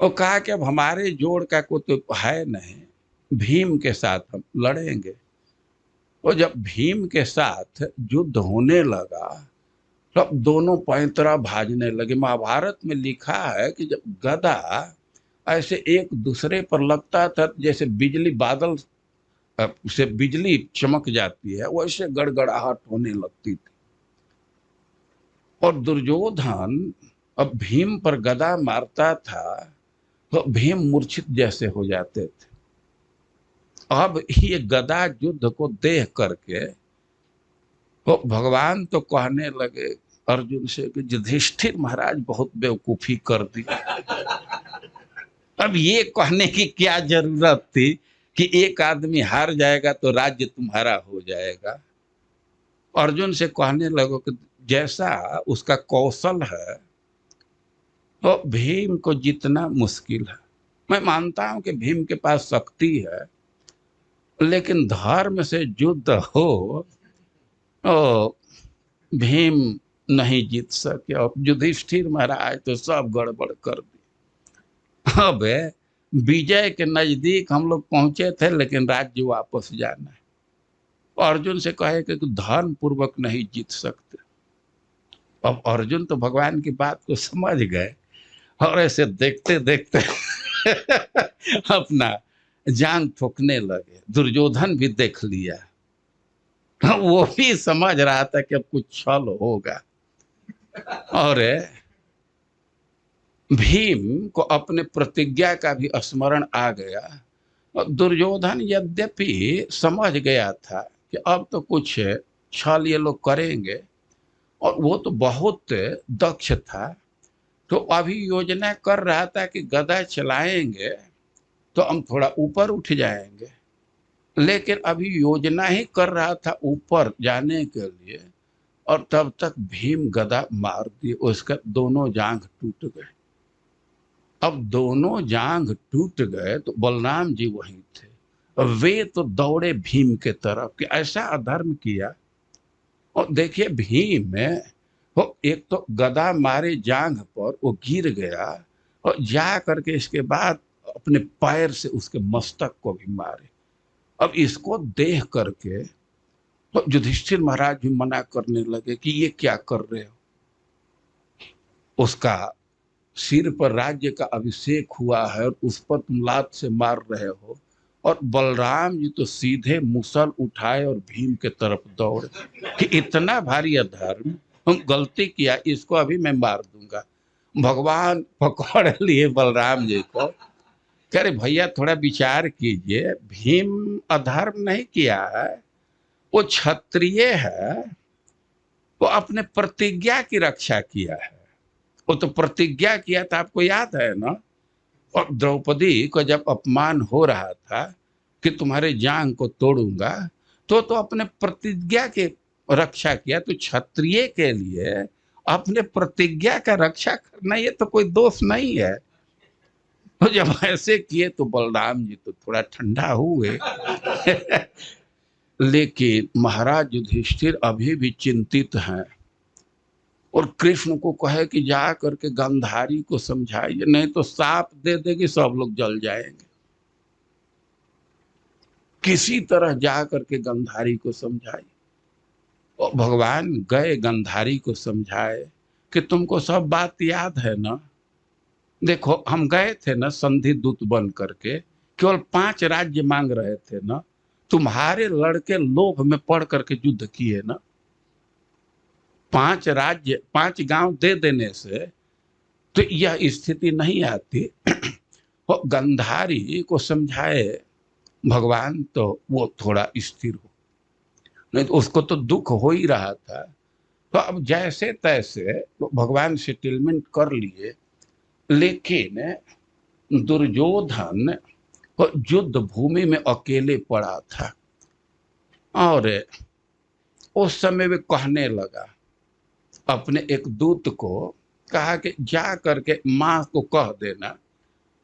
वो कहा कि अब हमारे जोड़ का कोई तो है नहीं, भीम के साथ हम लड़ेंगे। और जब भीम के साथ युद्ध होने लगा, तब दोनों पैंतरा भाजने लगे। महाभारत में लिखा है कि जब गदा ऐसे एक दूसरे पर लगता था जैसे बिजली बादल से बिजली चमक जाती है, वैसे गड़गड़ाहट होने लगती थी। और दुर्योधन अब भीम पर गदा मारता था तो भीम मूर्छित जैसे हो जाते थे। अब ये गदा युद्ध को देख करके तो भगवान तो कहने लगे अर्जुन से कि युधिष्ठिर महाराज बहुत बेवकूफी कर दी। अब ये कहने की क्या जरूरत थी कि एक आदमी हार जाएगा तो राज्य तुम्हारा हो जाएगा। अर्जुन से कहने लगो कि जैसा उसका कौशल है तो भीम को जीतना मुश्किल है। मैं मानता हूं कि भीम के पास शक्ति है, लेकिन धर्म से युद्ध हो तो भीम नहीं जीत सके। और युधिष्ठिर महाराज तो सब गड़बड़ कर दी। अब विजय के नजदीक हम लोग पहुंचे थे, लेकिन राज्य वापस जाना है। अर्जुन से कहे कि धर्म पूर्वक नहीं जीत सकते। अब अर्जुन तो भगवान की बात को समझ गए और ऐसे देखते देखते अपना जान ठोकने लगे। दुर्योधन भी देख लिया, वो भी समझ रहा था कि अब कुछ छल होगा। और भीम को अपने प्रतिज्ञा का भी स्मरण आ गया। और दुर्योधन यद्यपि समझ गया था कि अब तो कुछ छल ये लोग करेंगे, और वो तो बहुत दक्ष था, तो अभी योजना कर रहा था कि गदा चलाएंगे तो हम थोड़ा ऊपर उठ जाएंगे। लेकिन अभी योजना ही कर रहा था ऊपर जाने के लिए, और तब तक भीम गदा मार दिए, उसका दोनों जांघ टूट गए। अब दोनों जांघ टूट गए तो बलराम जी वहीं थे। वे तो दौड़े भीम के तरफ कि ऐसा अधर्म किया। और देखिए भीम में वो एक तो गदा मारे जांघ पर वो गिर गया, और जा करके इसके बाद अपने पैर से उसके मस्तक को भी मारे। अब इसको देख करके तो युधिष्ठिर महाराज भी मना करने लगे कि ये क्या कर रहे हो। उसका सिर पर राज्य का अभिषेक हुआ है और उस पर तुम लात से मार रहे हो। और बलराम जी तो सीधे मुसल उठाए और भीम के तरफ दौड़े कि इतना भारी अधर्म, हम गलती किया, इसको अभी मैं मार दूंगा। भगवान पकड़ लिए बलराम जी को, कह रहे भैया थोड़ा विचार कीजिए, भीम अधर्म नहीं किया है, वो क्षत्रिय है, वो अपने प्रतिज्ञा की रक्षा किया है। वो तो प्रतिज्ञा किया था, आपको याद है ना। और द्रौपदी को जब अपमान हो रहा था कि तुम्हारे जांघ को तोड़ूंगा, तो अपने प्रतिज्ञा की रक्षा किया। तो क्षत्रिय के लिए अपने प्रतिज्ञा का रक्षा करना ये तो कोई दोष नहीं है। तो जब ऐसे किए तो बलराम जी तो थोड़ा ठंडा हुए। लेकिन महाराज युधिष्ठिर अभी भी चिंतित हैं, और कृष्ण को कहे कि जा करके गांधारी को समझाइए, नहीं तो साप दे देगी, सब लोग जल जाएंगे। किसी तरह जा करके गांधारी को समझाइए। और भगवान गए गांधारी को समझाए कि तुमको सब बात याद है ना। देखो हम गए थे ना संधि दूत बन करके, केवल 5 राज्य मांग रहे थे ना। तुम्हारे लड़के लोभ में पड़ करके युद्ध किए ना। 5 राज्य 5 गांव दे देने से तो यह स्थिति नहीं आती। वो गंधारी को समझाए भगवान तो वो थोड़ा स्थिर हो, नहीं तो उसको तो दुख हो ही रहा था। तो अब जैसे तैसे तो भगवान सेटलमेंट कर लिए। लेकिन दुर्योधन युद्ध भूमि में अकेले पड़ा था, और उस समय वे कहने लगा, अपने एक दूत को कहा कि जा करके माँ को कह देना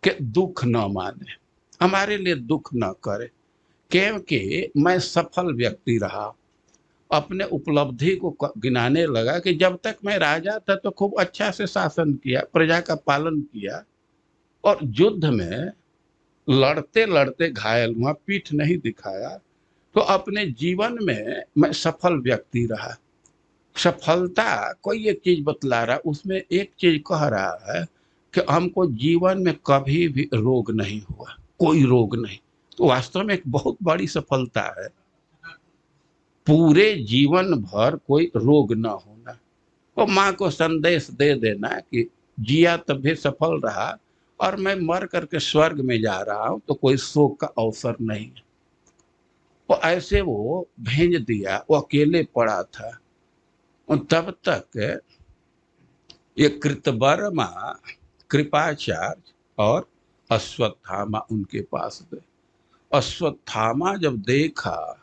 कि दुख न माने, हमारे लिए दुख न करे, क्योंकि मैं सफल व्यक्ति रहा। अपने उपलब्धि को गिनाने लगा कि जब तक मैं राजा था तो खूब अच्छा से शासन किया, प्रजा का पालन किया, और युद्ध में लड़ते लड़ते घायल हुआ, पीठ नहीं दिखाया। तो अपने जीवन में मैं सफल व्यक्ति रहा। सफलता कोई एक चीज बतला रहा, उसमें एक चीज कह रहा है कि हमको जीवन में कभी भी रोग नहीं हुआ, कोई रोग नहीं। तो वास्तव में एक बहुत बड़ी सफलता है, पूरे जीवन भर कोई रोग न होना। और माँ को संदेश दे देना कि जिया तभी सफल रहा, और मैं मर करके स्वर्ग में जा रहा हूं, तो कोई शोक का अवसर नहीं है। और ऐसे वो भेज दिया, वो अकेले पड़ा था। और तब तक ये कृतवर्मा, कृपाचार्य और अश्वत्थामा उनके पास गए। अश्वत्थामा जब देखा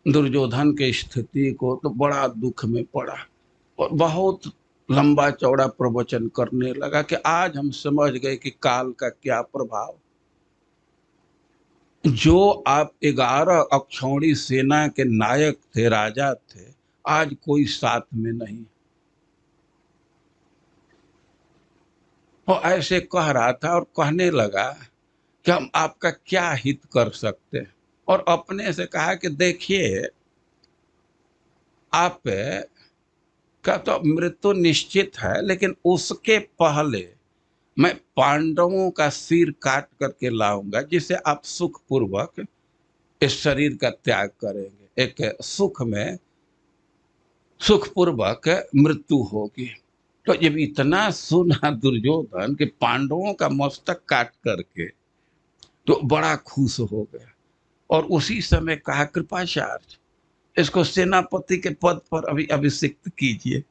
दुर्योधन की स्थिति को, तो बड़ा दुख में पड़ा और बहुत लंबा चौड़ा प्रवचन करने लगा कि आज हम समझ गए कि काल का क्या प्रभाव। जो आप 11 अक्षौणी सेना के नायक थे, राजा थे, आज कोई साथ में नहीं। और ऐसे कह रहा था और कहने लगा कि हम आपका क्या हित कर सकते हैं। और अपने से कहा कि देखिए, आप का तो मृत्यु निश्चित है, लेकिन उसके पहले मैं पांडवों का सिर काट करके लाऊंगा, जिसे आप सुख पूर्वक इस शरीर का त्याग करेंगे। एक सुख में सुख पूर्वक मृत्यु होगी। तो जब इतना सुना दुर्योधन कि पांडवों का मस्तक काट करके, तो बड़ा खुश हो गया। और उसी समय कहा, कृपाचार्य इसको सेनापति के पद पर अभी अभिषिक्त कीजिए।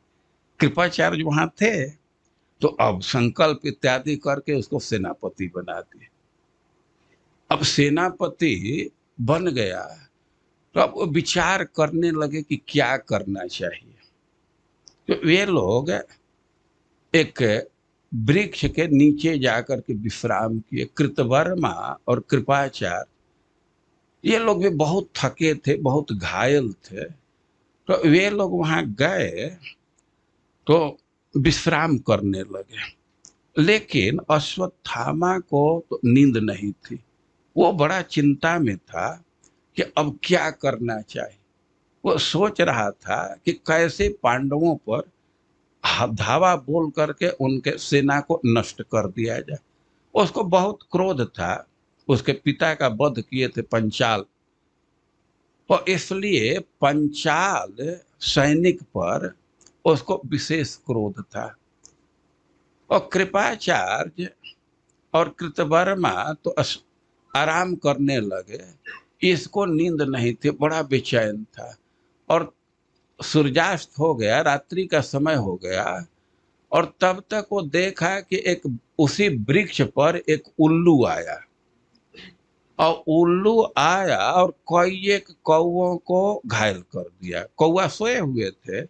कृपाचार्य वहां थे, तो अब संकल्प इत्यादि करके उसको सेनापति बना दिए। अब सेनापति बन गया, तो अब वो विचार करने लगे कि क्या करना चाहिए। तो वे लोग एक वृक्ष के नीचे जाकर के विश्राम किए। कृतवर्मा और कृपाचार्य ये लोग भी बहुत थके थे, बहुत घायल थे। तो वे लोग वहां गए तो विश्राम करने लगे। लेकिन अश्वत्थामा को तो नींद नहीं थी। वो बड़ा चिंता में था कि अब क्या करना चाहिए। वो सोच रहा था कि कैसे पांडवों पर धावा बोल करके उनके सेना को नष्ट कर दिया जाए। उसको बहुत क्रोध था, उसके पिता का वध किए थे पंचाल, और इसलिए पंचाल सैनिक पर उसको विशेष क्रोध था। और कृपाचार्य और कृतवर्मा तो आराम करने लगे। इसको नींद नहीं थी, बड़ा बेचैन था। और सूर्यास्त हो गया, रात्रि का समय हो गया। और तब तक वो देखा कि एक उसी वृक्ष पर एक उल्लू आया। और उल्लू आया और कई एक कौओं को घायल कर दिया। कौआ सोए हुए थे,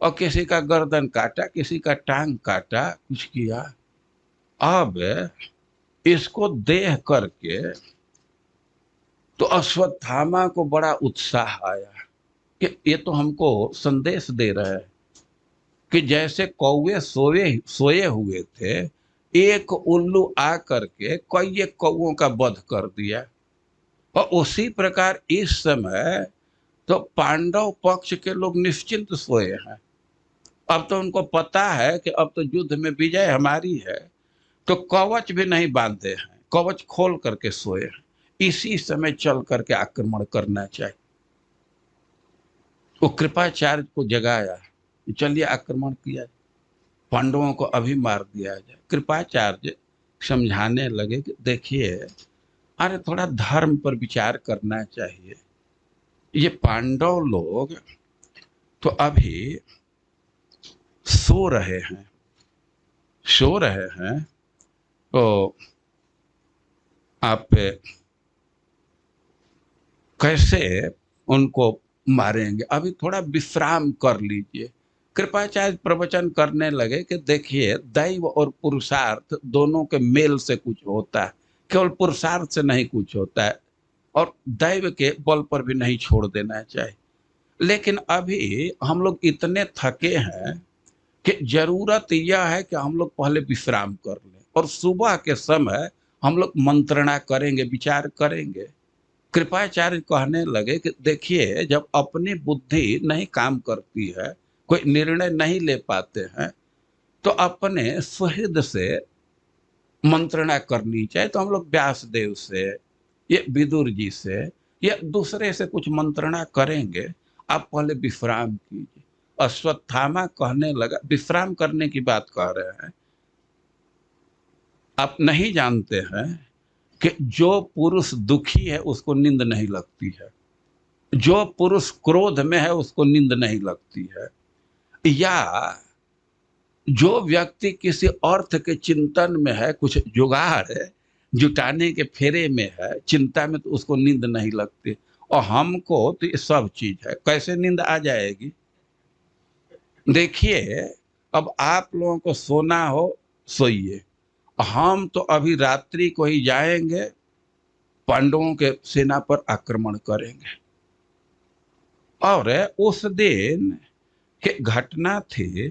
और किसी का गर्दन काटा, किसी का टांग काटा, कुछ किया। अब इसको देख करके तो अश्वत्थामा को बड़ा उत्साह आया कि ये तो हमको संदेश दे रहे हैं कि जैसे कौवे सोए हुए थे, एक उल्लू आ करके कई एक कौओं का वध कर दिया। और उसी प्रकार इस समय तो पांडव पक्ष के लोग निश्चिंत सोए हैं। अब तो उनको पता है कि अब तो युद्ध में विजय हमारी है, तो कवच भी नहीं बांधे हैं, कवच खोल करके सोए हैं। इसी समय चल करके आक्रमण करना चाहिए। वो कृपाचार्य को जगाया, चलिए आक्रमण किया, पांडवों को अभी मार दिया जाए। कृपाचार्य समझाने लगे कि देखिए, अरे थोड़ा धर्म पर विचार करना चाहिए। ये पांडव लोग तो अभी सो रहे हैं, तो आप कैसे उनको मारेंगे, अभी थोड़ा विश्राम कर लीजिए। कृपाचार्य प्रवचन करने लगे कि देखिए, दैव और पुरुषार्थ दोनों के मेल से कुछ होता है, केवल पुरुषार्थ से नहीं कुछ होता है, और दैव के बल पर भी नहीं छोड़ देना चाहिए। लेकिन अभी हम लोग इतने थके हैं कि जरूरत यह है कि हम लोग पहले विश्राम कर लें, और सुबह के समय हम लोग मंत्रणा करेंगे, विचार करेंगे। कृपाचार्य कहने लगे कि देखिए, जब अपनी बुद्धि नहीं काम करती है, कोई निर्णय नहीं ले पाते हैं, तो अपने सुहृद से मंत्रणा करनी चाहिए तो हम लोग व्यासदेव से या विदुर जी से या दूसरे से कुछ मंत्रणा करेंगे। आप पहले विश्राम कीजिए। अश्वत्थामा कहने लगा, विश्राम करने की बात कह रहे हैं। आप नहीं जानते हैं कि जो पुरुष दुखी है उसको नींद नहीं लगती है, जो पुरुष क्रोध में है उसको नींद नहीं लगती है, या जो व्यक्ति किसी अर्थ के चिंतन में है, कुछ जुगाड़ है, जुटाने के फेरे में है, चिंता में, तो उसको नींद नहीं लगती। और हमको तो ये सब चीज है, कैसे नींद आ जाएगी? देखिए, अब आप लोगों को सोना हो सोइए, हम तो अभी रात्रि को ही जाएंगे, पांडवों के सेना पर आक्रमण करेंगे। और उस दिन की घटना थी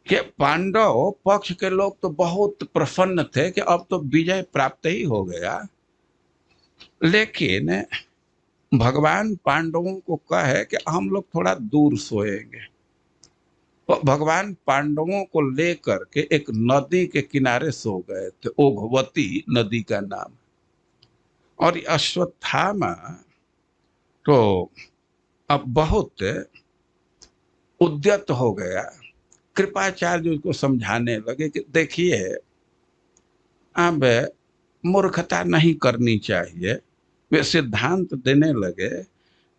कि पांडव पक्ष के लोग तो बहुत प्रसन्न थे कि अब तो विजय प्राप्त ही हो गया, लेकिन भगवान पांडवों को कहे कि हम लोग थोड़ा दूर सोएंगे। तो भगवान पांडवों को लेकर के एक नदी के किनारे सो गए थे, ओघवती नदी का नाम। और ये अश्वत्थामा तो अब बहुत उद्यत हो गया। कृपाचार्य उसको समझाने लगे कि देखिए, अब मूर्खता नहीं करनी चाहिए। वे सिद्धांत देने लगे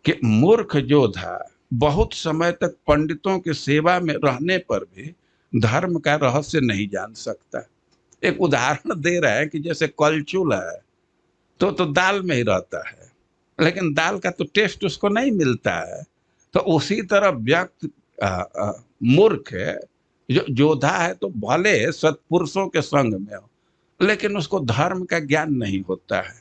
कि मूर्ख योद्धा बहुत समय तक पंडितों की सेवा में रहने पर भी धर्म का रहस्य नहीं जान सकता। एक उदाहरण दे रहा है कि जैसे कलचुल है तो दाल में ही रहता है, लेकिन दाल का तो टेस्ट उसको नहीं मिलता है। तो उसी तरह व्यक्ति मूर्ख है, जो योद्धा है तो भले सत्पुरुषों के संग में हो, लेकिन उसको धर्म का ज्ञान नहीं होता है।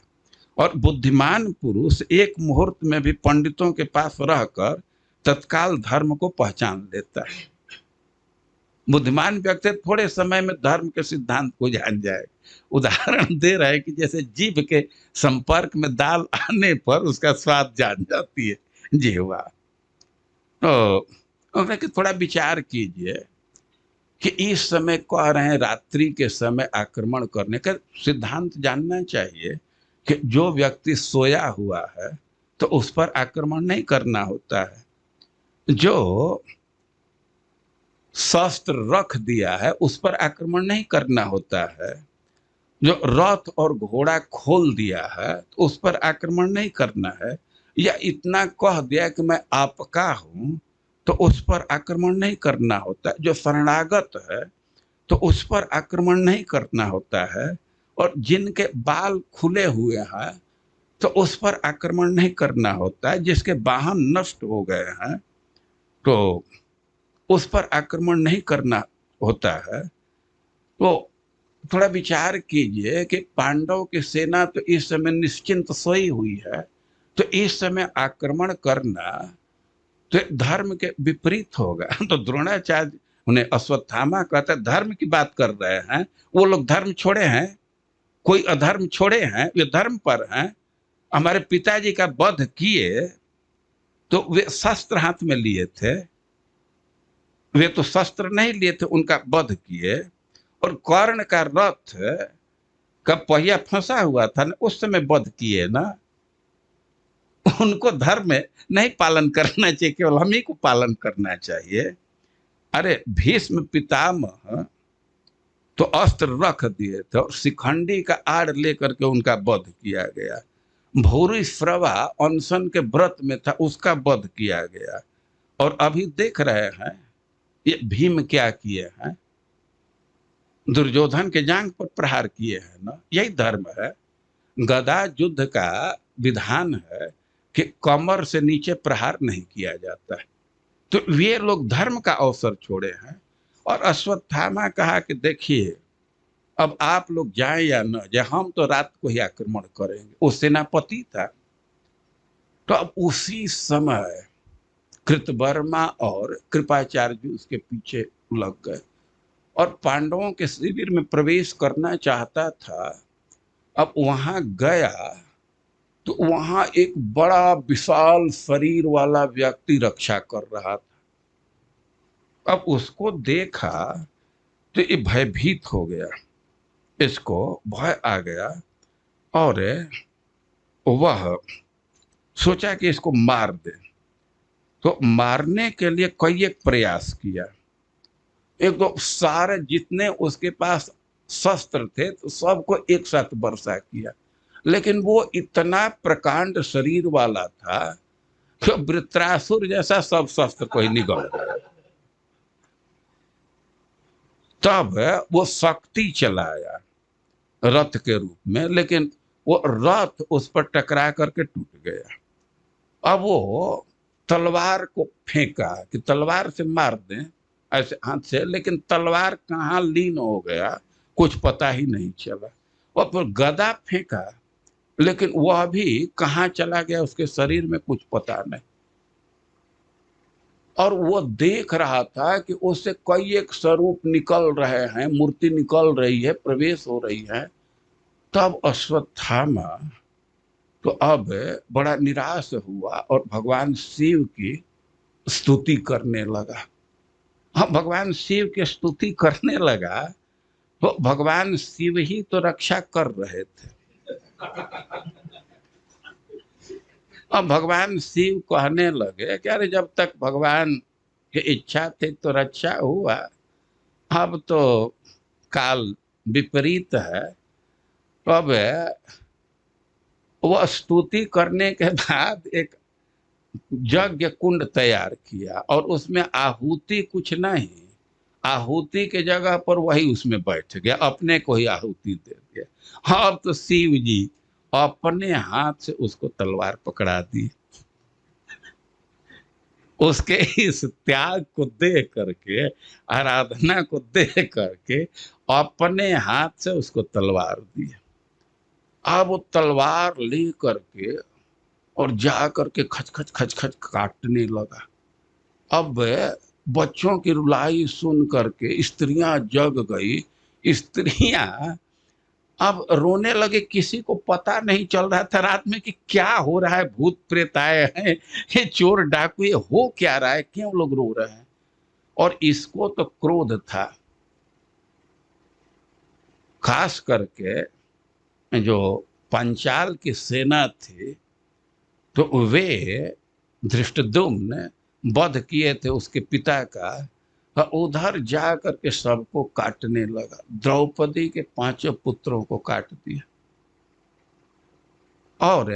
और बुद्धिमान पुरुष एक मुहूर्त में भी पंडितों के पास रहकर तत्काल धर्म को पहचान लेता है। बुद्धिमान व्यक्ति थोड़े समय में धर्म के सिद्धांत को जान जाए। उदाहरण दे रहा है कि जैसे जीभ के संपर्क में दाल आने पर उसका स्वाद जान जाती है जीवा। तो कि थोड़ा विचार कीजिए कि इस समय कह रहे हैं रात्रि के समय आक्रमण करने का सिद्धांत जानना चाहिए कि जो व्यक्ति सोया हुआ है तो उस पर आक्रमण नहीं करना होता है, जो शस्त्र रख दिया है उस पर आक्रमण नहीं करना होता है, जो रथ और घोड़ा खोल दिया है तो उस पर आक्रमण नहीं करना है, या इतना कह दिया कि मैं आपका हूं तो उस पर आक्रमण नहीं करना होता है, जो शरणागत है तो उस पर आक्रमण नहीं करना होता है, और जिनके बाल खुले हुए हैं तो उस पर आक्रमण नहीं करना होता है, जिसके वाहन नष्ट हो गए हैं तो उस पर आक्रमण नहीं करना होता है। तो थोड़ा विचार कीजिए कि पांडव की सेना तो इस समय निश्चिंत सोई हुई है, तो इस समय आक्रमण करना तो धर्म के विपरीत होगा। तो द्रोणाचार्य उन्हें अश्वत्थामा कहता है धर्म की बात कर रहे हैं, वो लोग धर्म छोड़े हैं? कोई अधर्म छोड़े हैं? वे धर्म पर हैं। हमारे पिताजी का वध किए तो वे शस्त्र हाथ में लिए थे, वे तो शस्त्र नहीं लिए थे, उनका वध किए। और कर्ण का रथ का पहिया फंसा हुआ था ना, उस समय वध किए ना। उनको धर्म में नहीं पालन करना चाहिए, केवल हम ही को पालन करना चाहिए। अरे भीष्म पितामह तो अस्त्र रख दिए थे और शिखंडी का आड़ लेकर के उनका वध किया गया। भूरी श्रवा अनशन के व्रत में था, उसका वध किया गया। और अभी देख रहे हैं ये भीम क्या किए हैं, दुर्योधन के जांघ पर प्रहार किए हैं ना। यही धर्म है। गदा युद्ध का विधान है कि कमर से नीचे प्रहार नहीं किया जाता है। तो वे लोग धर्म का अवसर छोड़े हैं। और अश्वत्थामा कहा कि देखिए, अब आप लोग जाएं या न जाए, हम तो रात को ही आक्रमण करेंगे। वो सेनापति था। तो अब उसी समय कृतवर्मा और कृपाचार्य उसके पीछे लग गए और पांडवों के शिविर में प्रवेश करना चाहता था। अब वहां गया तो वहां एक बड़ा विशाल शरीर वाला व्यक्ति रक्षा कर रहा था। अब उसको देखा तो ये भयभीत हो गया। इसको भय आ गया और वह सोचा कि इसको मार दे। तो मारने के लिए कई एक प्रयास किया। एक तो सारे जितने उसके पास शस्त्र थे तो सबको एक साथ वर्षा किया, लेकिन वो इतना प्रकांड शरीर वाला था कि वृत्रासुर जैसा सब शस्त्र कोई निगल गया। तब वो शक्ति चलाया रथ के रूप में, लेकिन वो रथ उस पर टकरा करके टूट गया। अब वो तलवार को फेंका कि तलवार से मार दें ऐसे हाथ से, लेकिन तलवार कहाँ लीन हो गया कुछ पता ही नहीं चला। और फिर गदा फेंका, लेकिन वह भी कहाँ चला गया उसके शरीर में कुछ पता नहीं। और वो देख रहा था कि उससे कई एक स्वरूप निकल रहे हैं, मूर्ति निकल रही है, प्रवेश हो रही है। तब अश्वत्थामा तो अब बड़ा निराश हुआ और भगवान शिव की स्तुति करने लगा। हाँ, भगवान शिव की स्तुति करने लगा तो भगवान शिव ही तो रक्षा कर रहे थे। अब भगवान शिव कहने लगे कि अरे जब तक भगवान की इच्छा थी तो रक्षा हुआ, अब तो काल विपरीत है। अब वह स्तुति करने के बाद एक यज्ञ कुंड तैयार किया और उसमें आहुति कुछ नहीं, आहुति के जगह पर वही उसमें बैठ गया, अपने को ही आहुति दे दिया। हाँ, अब तो शिव जी अपने हाथ से उसको तलवार पकड़ा दी। उसके इस त्याग को देख करके, आराधना को देख करके अपने हाथ से उसको तलवार दी। अब वो तलवार ले करके और जा करके खच खच खच खच काटने लगा। अब बच्चों की रुलाई सुन करके स्त्रियां जग गई। स्त्रियां अब रोने लगे। किसी को पता नहीं चल रहा था रात में कि क्या हो रहा है, भूत प्रेत आए हैं, ये चोर डाकू, ये हो क्या रहा है, क्यों लोग रो रहे हैं। और इसको तो क्रोध था, खास करके जो पंचाल की सेना थी, तो वे धृष्टद्युम्न वध किए थे उसके पिता का, उधर जा करके सबको काटने लगा। द्रौपदी के 5 पुत्रों को काट दिया और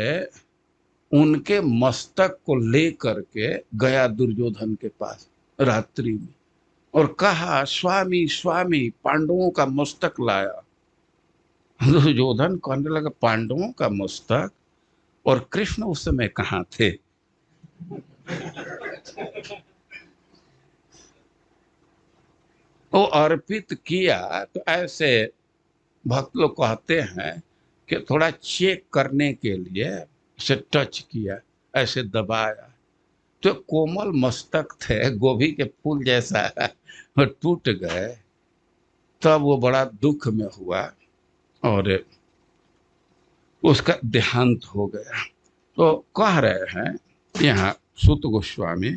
उनके मस्तक को ले करके गया दुर्योधन के पास रात्रि में और कहा, स्वामी स्वामी पांडवों का मस्तक लाया। दुर्योधन कहने लगा, पांडवों का मस्तक? और कृष्ण उस समय कहाँ थे? वो अर्पित किया तो ऐसे भक्त लोग कहते हैं कि थोड़ा चेक करने के लिए उसे टच किया, ऐसे दबाया तो कोमल मस्तक थे, गोभी के फूल जैसा, वो टूट गए। तब वो बड़ा दुख में हुआ और उसका देहांत हो गया। तो कह रहे हैं यहाँ सूत गोस्वामी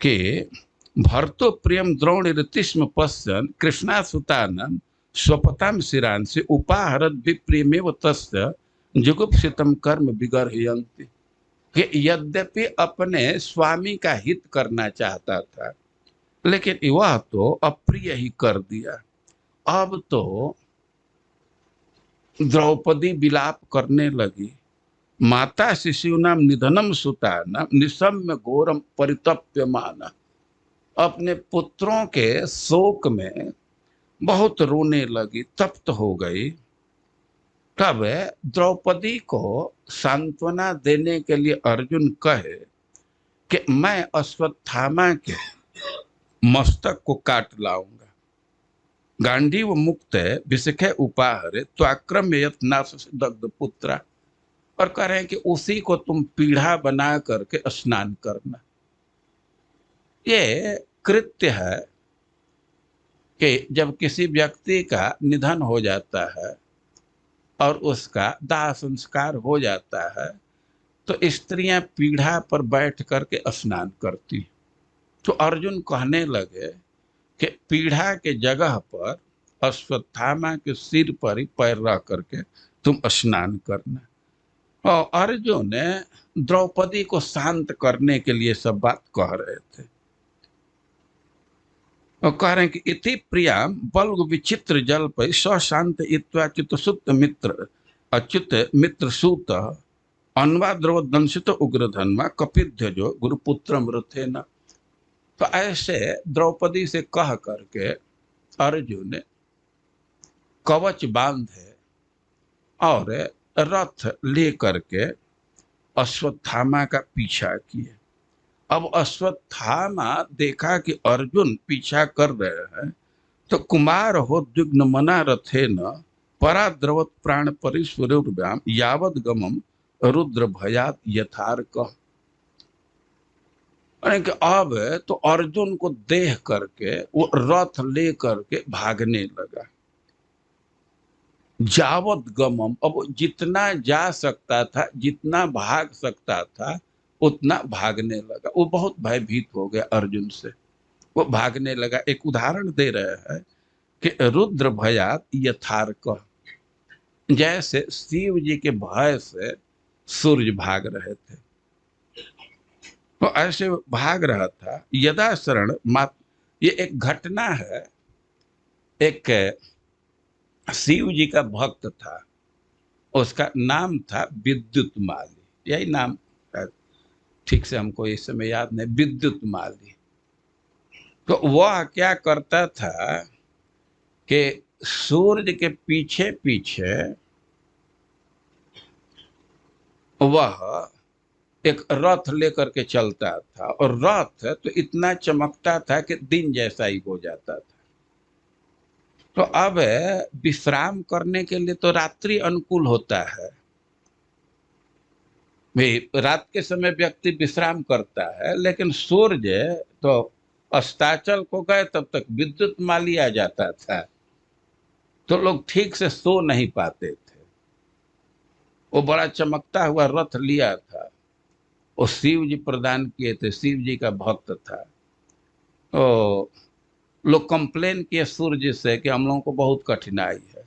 कि भर्तो प्रियम द्रोण ऋतिस्म पश्यन् कृष्णासुतानं स्वपताम शिरांसि उपाहरत विप्रियमेव तस्य जुगुप्सितम कर्म विगर्हयन्ति। कि यद्यपि अपने स्वामी का हित करना चाहता था, लेकिन वह तो अप्रिय ही कर दिया। अब तो द्रौपदी विलाप करने लगी। माता शिशुनाम निधनम सुतानाम निशम्य घोरम परितप्यमान। अपने पुत्रों के शोक में बहुत रोने लगी, तप्त हो गई। तब द्रौपदी को सांत्वना देने के लिए अर्जुन कहे कि मैं अश्वत्थामा के मस्तक को काट लाऊंगा। गांडीव मुक्त विशिखे उपाहरे त्वाक्रम्य यत्नाश दग्ध पुत्रा। और कह रहे हैं कि उसी को तुम पीढ़ा बना करके स्नान करना। ये कृत्य है कि जब किसी व्यक्ति का निधन हो जाता है और उसका दाह संस्कार हो जाता है तो स्त्रियां पीढ़ा पर बैठ करके स्नान करती। तो अर्जुन कहने लगे कि पीढ़ा के जगह पर अश्वत्थामा के सिर पर ही पैर रख करके तुम स्नान करना। और अर्जुन ने द्रौपदी को शांत करने के लिए सब बात कह रहे थे, और कह रहे हैं कि इति प्रियाम बल्ग विचित्र जल पर शांत इत्वा चित सुत मित्र अच्युत मित्र सूत अन्वा द्रव दंशित उग्र धन्वा कपिध्य जो गुरुपुत्र मृथे न। तो ऐसे द्रौपदी से कह करके अर्जुन ने कवच बांधे और रथ ले करके अश्वत्थामा का पीछा किए। अब अश्वत्थामा देखा कि अर्जुन पीछा कर रहे हैं, तो कुमार हो द्विग्न मना रथे न पराद्रवत प्राण परिस्वरूर्व्याम यावद गमम रुद्र भयात यथार्क। कि अब तो अर्जुन को देख करके वो रथ ले करके भागने लगा। जावत गमम, अब जितना जा सकता था, जितना भाग सकता था, उतना भागने लगा। वो बहुत भयभीत हो गया अर्जुन से, वो भागने लगा। एक उदाहरण दे रहे हैं कि रुद्र भयात यथार्क, जैसे शिव जी के भय से सूर्य भाग रहे थे, तो ऐसे भाग रहा था। यदा शरण मात, ये एक घटना है। एक शिव जी का भक्त था, उसका नाम था विद्युत माली, यही नाम है, ठीक से हमको इस समय याद नहीं, विद्युत माली। तो वह क्या करता था कि सूर्य के पीछे पीछे वह एक रथ लेकर के चलता था, और रथ तो इतना चमकता था कि दिन जैसा ही हो जाता था। तो अब विश्राम करने के लिए तो रात्रि अनुकूल होता है, भाई रात के समय व्यक्ति विश्राम करता है, लेकिन सूर्य तो अस्ताचल को गए तब तक विद्युत माली आ जाता था, तो लोग ठीक से सो नहीं पाते थे। वो बड़ा चमकता हुआ रथ लिया था, वो शिव जी प्रदान किए थे, शिव जी का भक्त था। तो लोग कंप्लेन किए सूर्य से कि हम लोगों को बहुत कठिनाई है,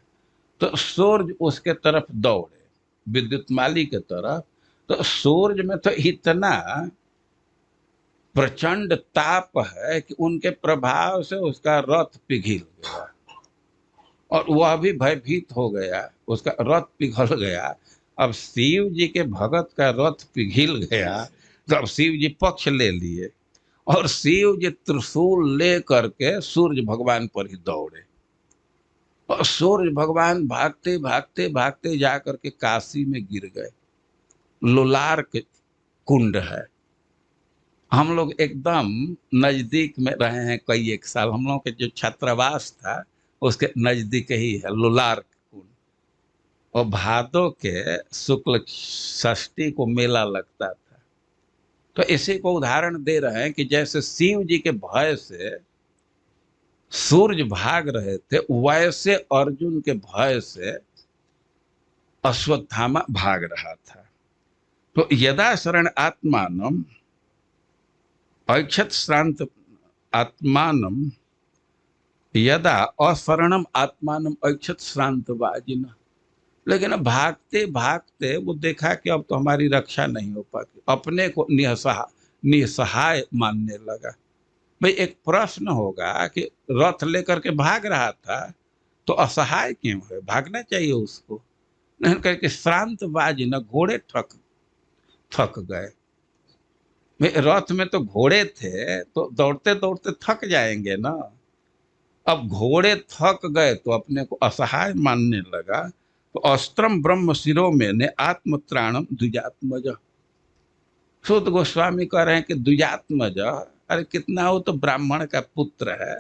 तो सूर्य उसके तरफ दौड़े, विद्युत माली के तरफ। तो सूर्य में तो इतना प्रचंड ताप है कि उनके प्रभाव से उसका रथ पिघल गया, और वह भी भयभीत हो गया, उसका रथ पिघल गया। अब शिव जी के भगत का रथ पिघल गया, तो अब शिव जी पक्ष ले लिए, और शिव जी त्रिशूल ले करके सूर्य भगवान पर ही दौड़े, और सूर्य भगवान भागते भागते भागते जा करके काशी में गिर गए। लोलार के कुंड है, हम लोग एकदम नजदीक में रहे हैं कई एक साल। हम लोग के जो छात्रावास था उसके नजदीक ही है लोलार कुंड, और भादों के शुक्ल षष्ठी को मेला लगता था। तो इसी को उदाहरण दे रहे हैं कि जैसे शिव जी के भय से सूर्य भाग रहे थे, वैसे अर्जुन के भय से अश्वत्थामा भाग रहा था। तो यदा शरण आत्मानम ऐक्षत श्रांत आत्मानम यदा अशरणम आत्मानम ऐक्षत श्रांत वाजिना। लेकिन अब भागते भागते वो देखा कि अब तो हमारी रक्षा नहीं हो पाती, अपने को निसहाय मानने लगा। भाई एक प्रश्न होगा कि रथ लेकर के भाग रहा था तो असहाय क्यों है, भागना चाहिए उसको। नहीं करके श्रांत बाजी न, घोड़े थक गए। भाई रथ में तो घोड़े थे तो दौड़ते दौड़ते थक जाएंगे ना। अब घोड़े थक गए तो अपने को असहाय मानने लगा। तो अस्त्रम ब्रह्म शिरो में ने आत्मत्राणम द्विजात्मज। सूत गोस्वामी कह रहे हैं कि द्विजात्मज, अरे कितना, वो तो ब्राह्मण का पुत्र है।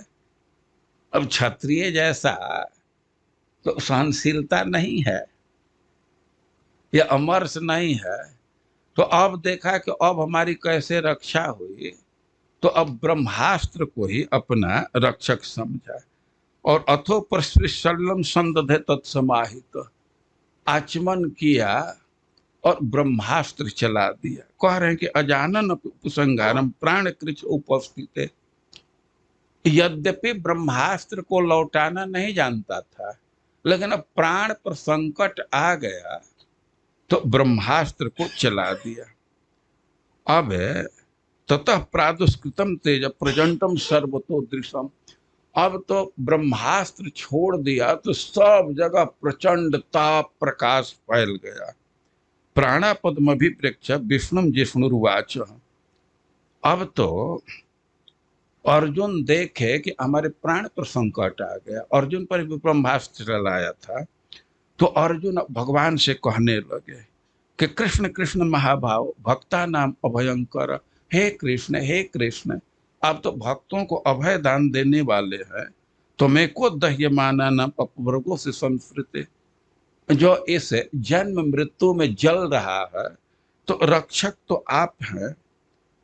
अब क्षत्रिय जैसा तो सहनशीलता नहीं है, या अमर्ष नहीं है। तो अब देखा कि अब हमारी कैसे रक्षा हुई, तो अब ब्रह्मास्त्र को ही अपना रक्षक समझा, और अथो प्रस्पृशल्लम संदधे तत्समाहित, आचमन किया और ब्रह्मास्त्र चला दिया। कह रहे हैं कि अजानन उपसंहारम प्राण कृच उपस्थित, यद्यपि ब्रह्मास्त्र को लौटाना नहीं जानता था, लेकिन अब प्राण पर संकट आ गया तो ब्रह्मास्त्र को चला दिया। अब ततः प्रादुष्कृतम तेज प्रचंडम सर्वतो दृशम। अब तो ब्रह्मास्त्र छोड़ दिया तो सब जगह प्रचंड ताप प्रकाश फैल गया। प्राणापद्मभिप्रेक्ष विष्णुम जिष्णुरुवाच। अब तो अर्जुन देखे कि हमारे प्राण पर संकट आ गया, अर्जुन पर भी ब्रह्मास्त्र चलाया था, तो अर्जुन भगवान से कहने लगे कि कृष्ण कृष्ण महाभाव भक्ता नाम अभयंकर, हे कृष्ण हे कृष्ण, आप तो भक्तों को अभय दान देने वाले हैं, तो मैं को दह्यमाना नाम अपवर्गों से संस्कृत, जो इस जन्म मृत्यु में जल रहा है, तो रक्षक तो आप हैं,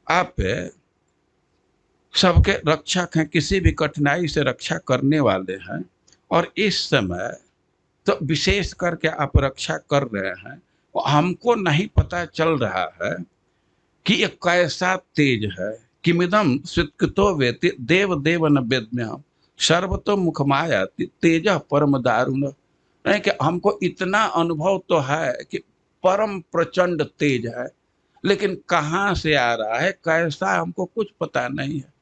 आप सबके रक्षक हैं, किसी भी कठिनाई से रक्षा करने वाले हैं, और इस समय तो विशेष करके आप रक्षा कर रहे हैं। हमको नहीं पता चल रहा है कि ये कैसा तेज है। किमिदम स्वीकृतो वेति देव देव न वेद्म्यहम् सर्वतो मुखमायाति तेज परम दारुण। नहीं कि हमको इतना अनुभव तो है कि परम प्रचंड तेज है, लेकिन कहाँ से आ रहा है कैसा हमको कुछ पता नहीं है।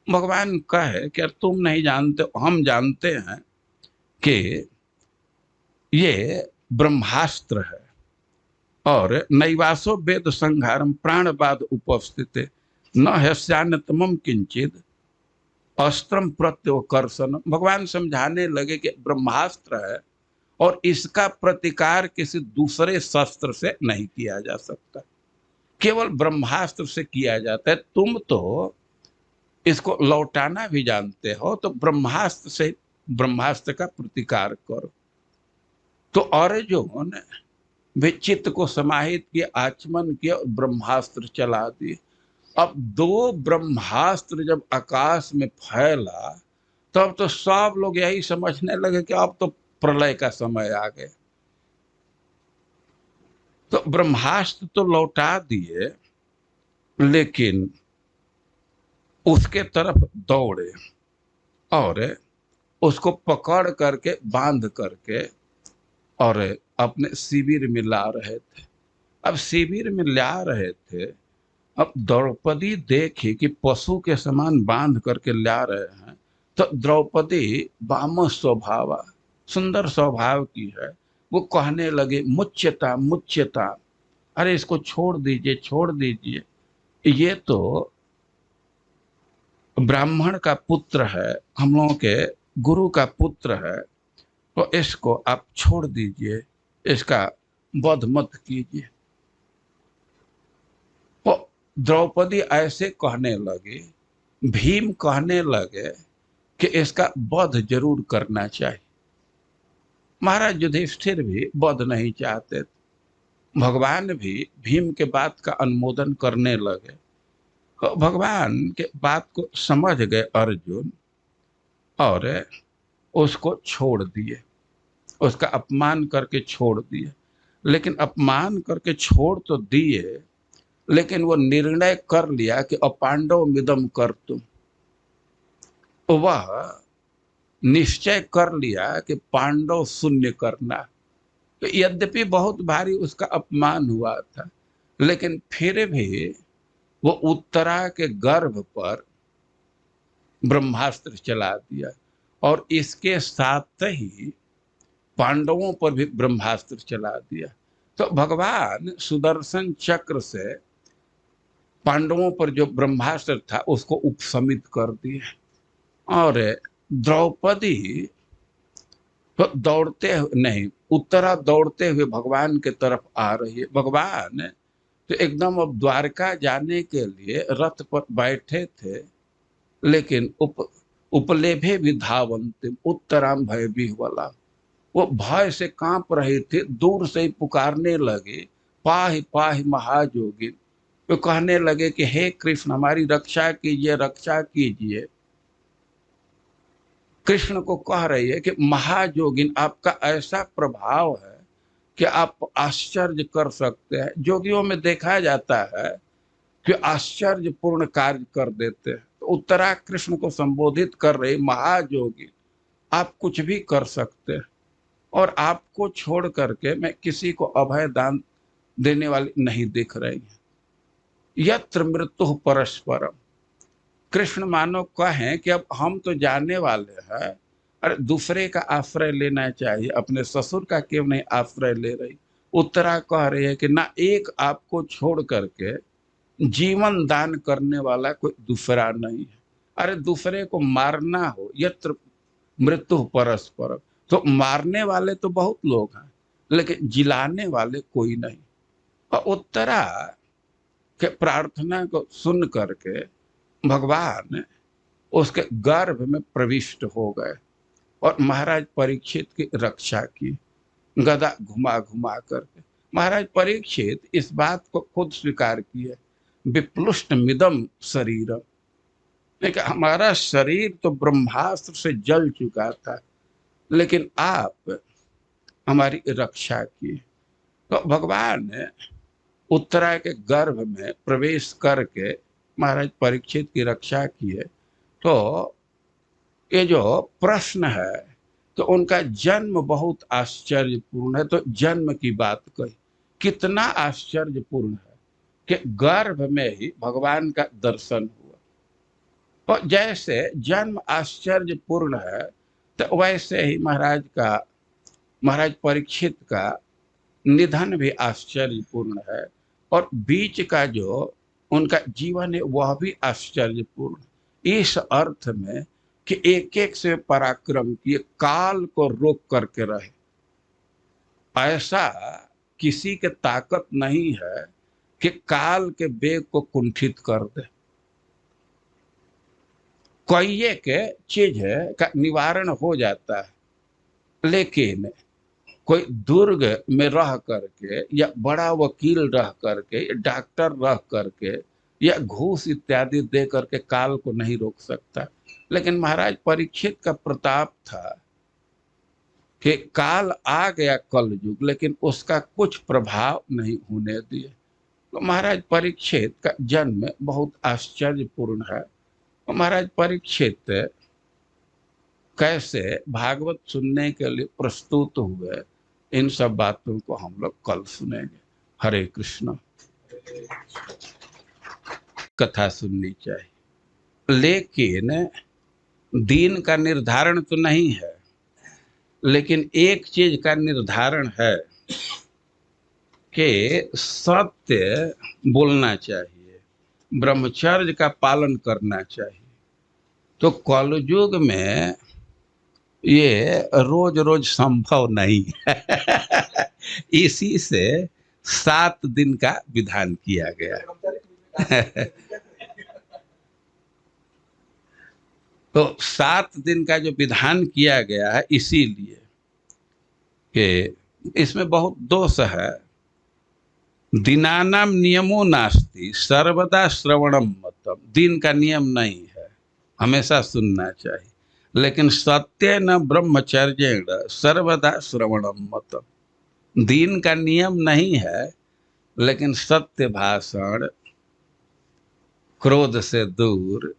भगवान कहे कि तुम नहीं जानते, हम जानते हैं कि ये ब्रह्मास्त्र है, और नैवासो वेद संहारम प्राणवाद उपस्थित न हस्यान्यतमम किंचित अस्त्रम प्रत्योकर्षण। भगवान समझाने लगे कि ब्रह्मास्त्र है और इसका प्रतिकार किसी दूसरे शस्त्र से नहीं किया जा सकता, केवल ब्रह्मास्त्र से किया जाता है। तुम तो इसको लौटाना भी जानते हो, तो ब्रह्मास्त्र से ब्रह्मास्त्र का प्रतिकार करो। तो अर्जुन वे चित्त को समाहित किए, आचमन किया और ब्रह्मास्त्र चला दिए। अब दो ब्रह्मास्त्र जब आकाश में फैला, तब तो सब लोग यही समझने लगे कि अब तो प्रलय का समय आ गया। तो ब्रह्मास्त्र तो लौटा दिए, लेकिन उसके तरफ दौड़े और उसको पकड़ करके बांध करके और अपने शिविर में ला रहे थे। अब शिविर में ला रहे थे, अब द्रौपदी देखी कि पशु के समान बांध करके ला रहे हैं, तो द्रौपदी वाम स्वभाव, सुंदर स्वभाव की है, वो कहने लगे मुच्यता मुच्यता, अरे इसको छोड़ दीजिए छोड़ दीजिए, ये तो ब्राह्मण का पुत्र है, हम लोगों के गुरु का पुत्र है, तो इसको आप छोड़ दीजिए, इसका वध मत कीजिए। तो द्रौपदी ऐसे कहने लगी, भीम कहने लगे कि इसका वध जरूर करना चाहिए। महाराज युधिष्ठिर भी वध नहीं चाहते, भगवान भी भीम के बात का अनुमोदन करने लगे। तो भगवान के बात को समझ गए अर्जुन और उसको छोड़ दिए, उसका अपमान करके छोड़ दिए। लेकिन अपमान करके छोड़ तो दिए, लेकिन वो निर्णय कर लिया कि अपांडव मिदम कर तुम, वह निश्चय कर लिया कि पांडव शून्य करना। तो यद्यपि बहुत भारी उसका अपमान हुआ था, लेकिन फिर भी वो उत्तरा के गर्भ पर ब्रह्मास्त्र चला दिया, और इसके साथ ही पांडवों पर भी ब्रह्मास्त्र चला दिया। तो भगवान सुदर्शन चक्र से पांडवों पर जो ब्रह्मास्त्र था उसको उपशमित कर दिया। और द्रौपदी तो दौड़ते नहीं, उत्तरा दौड़ते हुए भगवान के तरफ आ रही है। भगवान तो एकदम अब द्वारका जाने के लिए रथ पर बैठे थे, लेकिन उपलेभे भी धावंतिम उत्तराम भय विह्वला, वो भय से कांप रहे थे, दूर से ही पुकारने लगे पाहि पाहि महाजोगी। वो कहने लगे कि हे कृष्ण हमारी रक्षा कीजिए रक्षा कीजिए। कृष्ण को कह रही है कि महाजोगिन आपका ऐसा प्रभाव है कि आप आश्चर्य कर सकते हैं। जोगियों में देखा जाता है कि आश्चर्यपूर्ण कार्य कर देते हैं। तो उत्तरा कृष्ण को संबोधित कर रही, महायोगी आप कुछ भी कर सकते हैं और आपको छोड़ करके मैं किसी को अभय दान देने वाली नहीं दिख रही है। यत्र मृत्यु परस्परम, कृष्ण मानो कहें कि अब हम तो जाने वाले हैं, अरे दूसरे का आश्रय लेना चाहिए, अपने ससुर का क्यों नहीं आश्रय ले रही। उत्तरा कह रही है कि ना एक आपको छोड़ करके जीवन दान करने वाला कोई दूसरा नहीं है। अरे दूसरे को मारना हो, यत्र मृत्यु परस्पर, तो मारने वाले तो बहुत लोग हैं लेकिन जिलाने वाले कोई नहीं। और उत्तरा के प्रार्थना को सुन करके भगवान उसके गर्भ में प्रविष्ट हो गए और महाराज परीक्षित की रक्षा की, गदा घुमा घुमा करके। महाराज परीक्षित इस बात को खुद स्वीकार किए, विप्लुष्ट मिदम शरीर, लेकिन हमारा शरीर तो ब्रह्मास्त्र से जल चुका था, लेकिन आप हमारी रक्षा की। तो भगवान ने उत्तरा के गर्भ में प्रवेश करके महाराज परीक्षित की रक्षा की है। तो ये जो प्रश्न है तो उनका जन्म बहुत आश्चर्यपूर्ण है। तो जन्म की बात कही, कितना आश्चर्यपूर्ण है कि गर्भ में ही भगवान का दर्शन हुआ। और जैसे जन्म आश्चर्यपूर्ण है तो वैसे ही महाराज परीक्षित का निधन भी आश्चर्यपूर्ण है और बीच का जो उनका जीवन है वह भी आश्चर्यपूर्ण, इस अर्थ में कि एक एक से पराक्रम किए, काल को रोक करके रहे। ऐसा किसी के ताकत नहीं है कि काल के वेग को कुंठित कर दे। कोई एक चीज का निवारण हो जाता है, लेकिन कोई दुर्ग में रह करके या बड़ा वकील रह करके या डॉक्टर रह करके या घूस इत्यादि दे करके काल को नहीं रोक सकता। लेकिन महाराज परीक्षित का प्रताप था कि काल आ गया कलयुग, लेकिन उसका कुछ प्रभाव नहीं होने दिए। तो महाराज परीक्षित का जन्म बहुत आश्चर्यपूर्ण है। महाराज परीक्षित कैसे भागवत सुनने के लिए प्रस्तुत हुए, इन सब बातों को हम लोग कल सुनेंगे। हरे कृष्ण। कथा सुननी चाहिए, लेकिन दिन का निर्धारण तो नहीं है, लेकिन एक चीज का निर्धारण है कि सत्य बोलना चाहिए, ब्रह्मचर्य का पालन करना चाहिए। तो कलयुग में ये रोज रोज संभव नहीं है इसी से 7 दिन का विधान किया गया तो 7 दिन का जो विधान किया गया है, इसीलिए कि इसमें बहुत दोष है। दिनानाम नियमो नास्ति सर्वदा श्रवणम मतम, दिन का नियम नहीं है, हमेशा सुनना चाहिए। लेकिन सत्य न ब्रह्मचर्येण सर्वदा श्रवणम मतम, दिन का नियम नहीं है, लेकिन सत्य भाषण, क्रोध से दूर,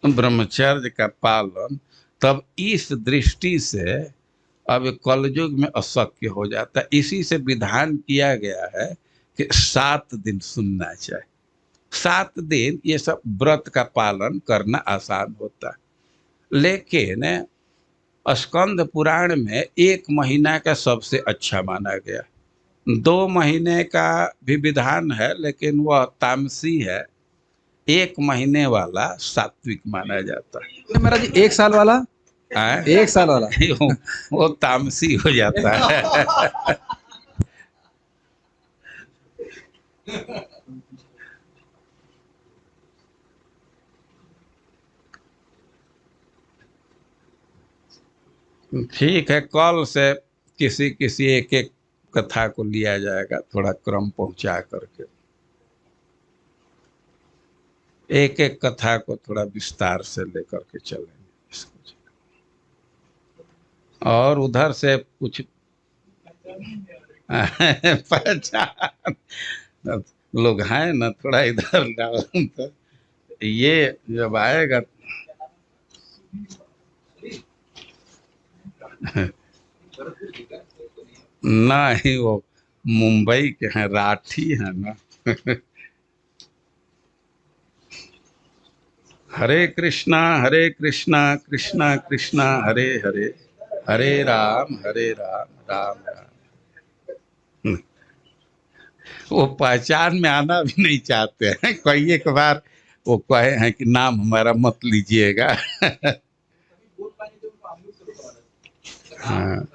ब्रह्मचर्य का पालन, तब इस दृष्टि से अब कलयुग में अशक्य हो जाता है। इसी से विधान किया गया है कि 7 दिन सुनना चाहिए। 7 दिन ये सब व्रत का पालन करना आसान होता है। लेकिन स्कंद पुराण में 1 महीना का सबसे अच्छा माना गया। 2 महीने का भी विधान है, लेकिन वह तामसी है। 1 महीने वाला सात्विक माना जाता है। महाराज जी 1 साल वाला, 1 साल वाला वो तामसी हो जाता है ठीक है, कल से किसी एक एक कथा को लिया जाएगा, थोड़ा क्रम पहुंचा करके एक एक कथा को थोड़ा विस्तार से लेकर के चलेंगे इसको। और उधर से कुछ पहचान लोग हैं ना, थोड़ा इधर डाल तो ये जब आएगा ना ही वो मुंबई के हैं, राठी हैं ना। हरे कृष्णा कृष्णा कृष्णा हरे हरे, हरे राम राम राम। वो पहचान में आना भी नहीं चाहते हैं, कई एक बार वो कहे हैं कि नाम हमारा मत लीजिएगा। हाँ।